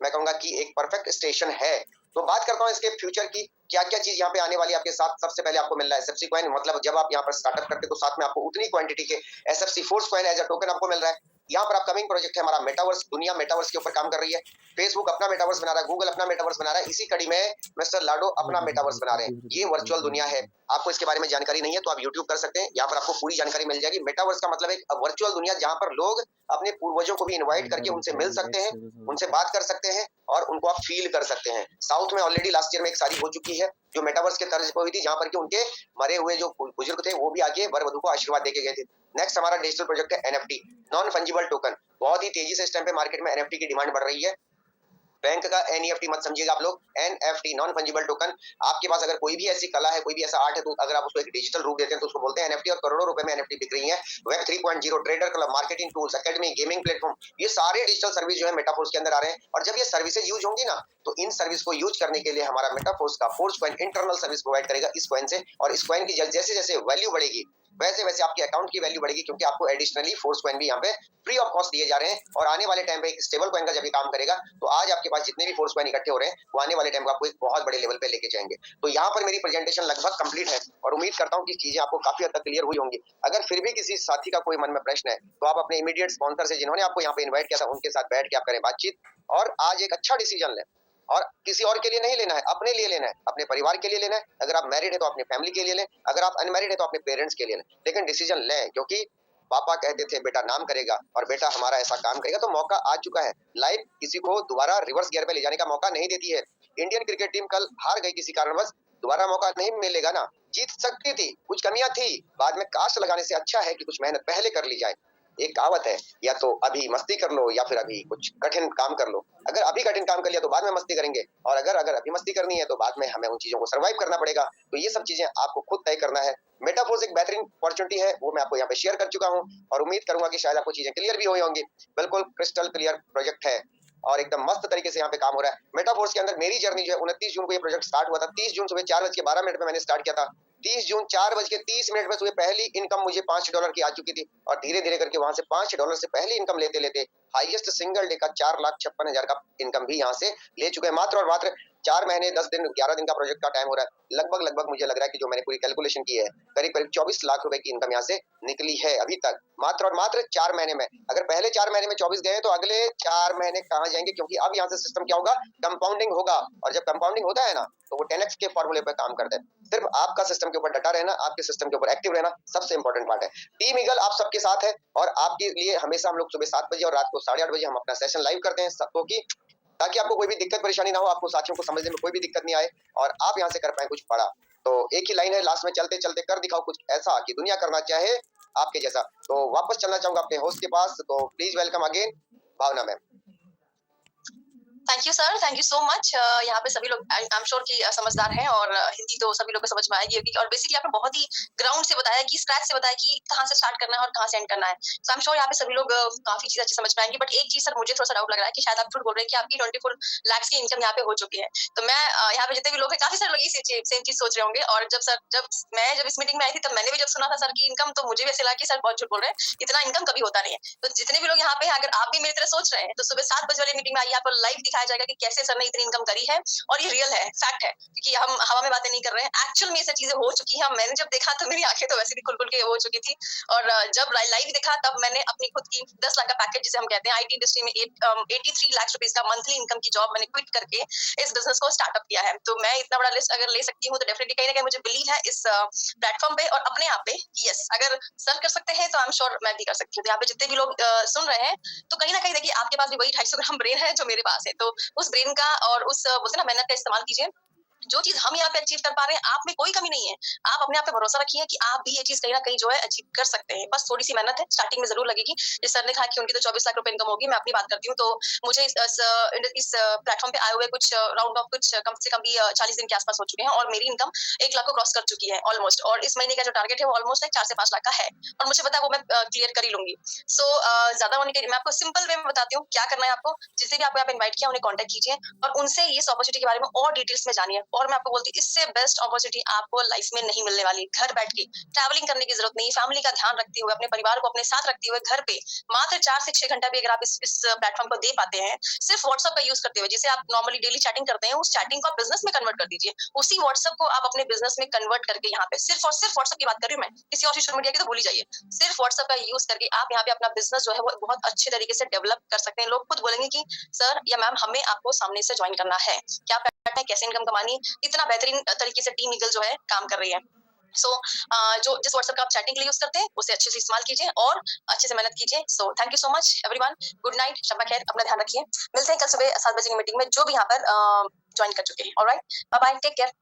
मैं कहूंगा कि एक परफेक्ट स्टेशन है। तो बात करता हूँ इसके फ्यूचर की, क्या क्या चीज यहाँ पे आने वाली है आपके साथ। सबसे पहले आपको मिल रहा है एसएफसी कॉइन, मतलब जब आप यहाँ पर स्टार्टअप करते तो साथ में आपको उतनी क्वांटिटी के SFC force coin as a token आपको मिल रहा है। यहाँ पर अपकमिंग प्रोजेक्ट है हमारा मेटावर्स। दुनिया मेटावर्स के ऊपर काम कर रही है। फेसबुक अपना मेटावर्स बना रहा है, गूगल अपना मेटावर्स बना रहा है, इसी कड़ी में मिस्टर लाडो अपना मेटावर्स बना रहे हैं। ये वर्चुअल दुनिया है। आपको इसके बारे में जानकारी नहीं है तो आप यूट्यूब कर सकते हैं, यहाँ पर आपको पूरी जानकारी मिल जाएगी। मेटावर्स का मतलब एक वर्चुअल दुनिया जहाँ पर लोग अपने पूर्वजों को भी इन्वाइट करके उनसे मिल सकते हैं, उनसे बात कर सकते हैं और उनको आप फील कर सकते हैं। साउथ में ऑलरेडी लास्ट ईयर में एक शादी हो चुकी है जो मेटावर्स के तर्ज पर हुई थी, जहां पर कि उनके मरे हुए जो बुजुर्ग थे वो भी आके वर वधु को आशीर्वाद देके गए थे। नेक्स्ट हमारा डिजिटल प्रोजेक्ट है एनएफटी, नॉन फंजिबल टोकन। बहुत ही तेजी से इस टाइम पे मार्केट में एनएफटी की डिमांड बढ़ रही है। बैंक का एनईएफटी मत समझिएगा आप लोग, एनएफटी नॉन फंजिबल टोकन। आपके पास अगर कोई भी ऐसी कला है, कोई भी ऐसा आर्ट है, तो अगर आप उसको एक डिजिटल रूप देते हैं तो उसको बोलते हैं एनएफटी। और करोड़ों रुपए में एनएफटी बिक रही है। Web 3.0, trader club, marketing tools, academy, gaming platform, ये सारे डिजिटल सर्विस जो है मेटाफोर्स के अंदर आ रहे हैं। और जब ये सर्विसेज यूज होंगी ना, तो इन सर्विस को यूज करने के लिए हमारा मेटाफोर्स का force coin internal service provide करेगा इस कॉइन से। और इस कॉइन की जैसे जैसे वैल्यू बढ़ेगी वैसे वैसे आपके अकाउंट की वैल्यू बढ़ेगी, क्योंकि आपको एडिशनली फोर्स कॉइन भी यहाँ पे फ्री ऑफ कॉस्ट दिए जा रहे हैं। और आने वाले टाइम पे एक स्टेबल कॉइन का जब ये काम करेगा तो आज आपके पास जितने भी फोर्स कॉइन इकट्ठे हो रहे हैं वो आने वाले टाइम को आपको एक बहुत बड़े लेवल पे लेके जाएंगे। तो यहाँ पर मेरी प्रेजेंटेशन लगभग कंप्लीट है और उम्मीद करता हूँ कि चीजें आपको काफी हद तक क्लियर हुई होंगी। अगर फिर भी किसी साथी का कोई मन में प्रश्न है तो आप अपने इमीडिएट स्पॉन्सर से, जिन्होंने आपको यहाँ पे इन्वाइट किया था, उनके साथ बैठ के आप करें बातचीत और आज एक अच्छा डिसीजन लें और किसी और के लिए नहीं लेना है, अपने लिए लेना है, अपने परिवार के लिए लेना है। अगर आप मैरिड है तो अपनी फैमिली के लिए लें, अगर आप अनमैरिड है तो अपने पेरेंट्स के लिए लें, लेकिन डिसीजन लें, क्योंकि पापा कहते थे बेटा नाम करेगा और बेटा हमारा ऐसा काम करेगा, तो मौका आ चुका है। लाइफ किसी को दोबारा रिवर्स गियर पे ले जाने का मौका नहीं देती है। इंडियन क्रिकेट टीम कल हार गई किसी कारणवश, दोबारा मौका नहीं मिलेगा ना। जीत सकती थी, कुछ कमियां थी, बाद में कास्ट लगाने से अच्छा है कि कुछ मेहनत पहले कर ली जाए। एक कहावत है, या तो अभी मस्ती कर लो या फिर अभी कुछ कठिन काम कर लो। अगर अभी कठिन काम कर लिया तो बाद में मस्ती करेंगे, और अगर अगर अभी मस्ती करनी है तो बाद में हमें उन चीजों को सर्वाइव करना पड़ेगा। तो ये सब चीजें आपको खुद तय करना है। मेटाफोर्स एक बेहतरीन अपॉर्चुनिटी है, वो मैं आपको यहाँ पे शेयर कर चुका हूँ और उम्मीद करूंगा कि शायद आपको चीजें क्लियर भी हुई होंगी। बिल्कुल क्रिस्टल क्लियर प्रोजेक्ट है और एकदम मस्त तरीके से यहाँ पे काम हो रहा है। मेटाफोर्स के अंदर मेरी जर्नी जो है 29 जून को ये प्रोजेक्ट स्टार्ट हुआ था। 30 जून सुबह 4:12 में मैंने स्टार्ट किया था। 30 जून 4:30 में सुबह पहली इनकम मुझे $5 की आ चुकी थी, और धीरे धीरे करके वहां से $5 से पहली इनकम लेते लेते हाईएस्ट सिंगल डे का 4,56,000 का इनकम भी यहाँ से ले चुके हैं। मात्र और मात्र 4 महीने 10 दिन 11 दिन का प्रोजेक्ट का टाइम हो रहा है। लगभग मुझे लग रहा है कि जो मैंने पूरी कैलकुलेशन की है, करीब करीब 24 लाख रुपए की इनकम यहाँ से निकली है अभी तक, मात्र और मात्र 4 महीने में। अगर पहले 4 महीने में 24 गए तो अगले 4 महीने कहाँ जाएंगे, क्योंकि अब यहाँ से सिस्टम क्या होगा, कंपाउंडिंग होगा। और जब कंपाउंडिंग होता है ना, तो वो 10x के फॉर्मूले पर काम करता है। सिर्फ आपका सिस्टम के ऊपर डटा रहना, आपके सिस्टम के ऊपर एक्टिव रहना सबसे इंपॉर्टेंट पार्ट है। टीम ईगल आप सबके साथ है, और आपके लिए हमेशा हम लोग सुबह 7 बजे और रात को 8:30 बजे हम अपना सेशन लाइव करते हैं सबको, की ताकि आपको कोई भी दिक्कत परेशानी ना हो, आपको साथियों को समझने में कोई भी दिक्कत नहीं आए, और आप यहाँ से कर पाए कुछ बड़ा। तो एक ही लाइन है लास्ट में, चलते चलते कर दिखाओ कुछ ऐसा कि दुनिया करना चाहे आपके जैसा। तो वापस चलना चाहूंगा अपने होस्ट के पास, तो please welcome again Bhavna ma'am. Thank you sir, thank you so much. यहाँ पे सभी लोग आई एम श्योर कि समझदार हैं, और हिंदी तो सभी लोग को समझ में आएगी होगी। और बेसिकली आपने बहुत ही ग्राउंड से बताया कि स्क्रैच से बताया कि कहाँ से स्टार्ट करना है और कहाँ से एंड करना है। सो आई एम श्योर यहाँ पे सभी लोग काफी चीज अच्छी समझ में आएंगी। बट एक चीज सर मुझे थोड़ा सा डाउट लग रहा है कि शायद आप झूठ बोल रहे हैं कि आपकी 24 लाख की इनकम यहाँ पे हो चुकी है। तो मैं यहाँ पे जितने भी लोग हैं, काफी सारे लोग ये सेम चीज सोच रहे होंगे। और जब इस मीटिंग में आई थी, तब मैंने भी जब सुना था सर की इनकम, तो मुझे भी ऐसे लगा कि सर बहुत झूठ बोल रहे हैं, इतना इनकम कभी होता नहीं है। तो जितने भी लोग यहाँ पे हैं, अगर आप भी मेरी तरह सोच रहे हैं, तो सुबह 7 बजे वाली मीटिंग में आइए, आपको लाइव दिखाया जाएगा कि कैसे सर ने इतनी इनकम करी है। और ये रियल है, फैक्ट है, क्योंकि हम हवा में बातें नहीं कर रहे हैं, एक्चुअल में ये सब चीजें हो चुकी हैं। मैंने जब देखा तो मेरी आंखें तो वैसे भी खुल खुल के हो चुकी थी। और जब लाइव देखा, तब मैंने अपनी खुद की 10 लाख का पैकेज, जिसे हम कहते हैं आईटी इंडस्ट्री में 83 लाख रुपीज का मंथली इनकम की जॉब मैंने क्विट करके इस बिजनेस को स्टार्टअप किया है। तो मैं इतना बड़ा लिस्ट अगर ले सकती हूँ, तो डेफिनेटली कहीं ना कहीं मुझे बिलीव है इस प्लेटफॉर्म पे और अपने आप पे कि यस, अगर सर कर सकते हैं तो आई एम श्योर मैं भी कर सकती हूँ। तो यहाँ पे जितने भी लोग सुन रहे हैं, तो कहीं ना कहीं देखिए, आपके पास भी वही 250 ग्राम ब्रेन है जो मेरे पास है। तो उस ब्रेन का और उस बोलते ना मेहनत का इस्तेमाल कीजिए। जो चीज हम यहाँ पे अचीव कर पा रहे हैं, आप में कोई कमी नहीं है। आप अपने आप पे भरोसा रखिए कि आप भी ये चीज कहीं ना कहीं जो है अचीव कर सकते हैं। बस थोड़ी सी मेहनत है, स्टार्टिंग में जरूर लगेगी। जिस सर ने कहा कि उनकी तो 24 लाख रुपए इनकम होगी, मैं अपनी बात करती हूँ, तो मुझे इस प्लेटफॉर्म पे आए हुए कुछ राउंड ऑफ कुछ कम से कम भी 40 दिन के आसपास हो चुके हैं, और मेरी इनकम 1 लाख को क्रॉस कर चुकी है ऑलमोस्ट। और इस महीने का जो टारगेट है वो ऑलमोस्ट 4 से 5 लाख का है, और मुझे पता है वो मैं क्लियर कर ही लूंगी। सो ज्यादा होने के, मैं आपको सिंपल वे में बताती हूँ क्या करना है। आपको जिसे भी आपको यहाँ पे इन्वाइट किया, उन्हें कॉन्टेक्ट कीजिए और उनसे इस अपॉर्चुनिटी के बारे में और डिटेल्स में जानिए। और मैं आपको बोलती हूँ, इससे बेस्ट अपॉर्चुनिटी आपको लाइफ में नहीं मिलने वाली। घर बैठ के ट्रैवलिंग करने की जरूरत नहीं, फैमिली का ध्यान रखते हुए, अपने परिवार को अपने साथ रखते हुए, घर पे मात्र 4 से 6 घंटा भी अगर आप इस प्लेटफॉर्म को दे पाते हैं, सिर्फ व्हाट्सएप का यूज करते हुए, जिसे आप नॉर्मली डेली चैटिंग करते हैं, उस चैटिंग को आप बिजनेस में कन्वर्ट कर दीजिए। उसी व्हाट्सएप को आप अपने बिजनेस में कन्वर्ट करके, यहाँ पे सिर्फ और सिर्फ व्हाट्सएप की बात कर रही हूँ मैं, किसी और सोशल मीडिया की तो भूल ही जाइए। सिर्फ व्हाट्सएप का यूज करके आप यहाँ पे अपना बिजनेस जो है वो बहुत अच्छे तरीके से डेवलप कर सकते हैं। लोग खुद बोलेंगे कि सर या मैम, हमें आपको सामने से ज्वाइन करना है, क्या करना है, कैसे इनकम कमानी, इतना बेहतरीन तरीके से टीम ईगल जो है काम कर रही है। सो जो जिस व्हाट्सएप का आप चैटिंग के लिए यूज करते हैं, उसे अच्छे से इस्तेमाल कीजिए और अच्छे से मेहनत कीजिए। So thank you so much everyone, good night, शब्बा खैर, अपना ध्यान रखिए। मिलते हैं कल सुबह 7 बजे की मीटिंग में, जो भी यहाँ पर ज्वाइन कर चुके हैं। Alright, bye bye, take care.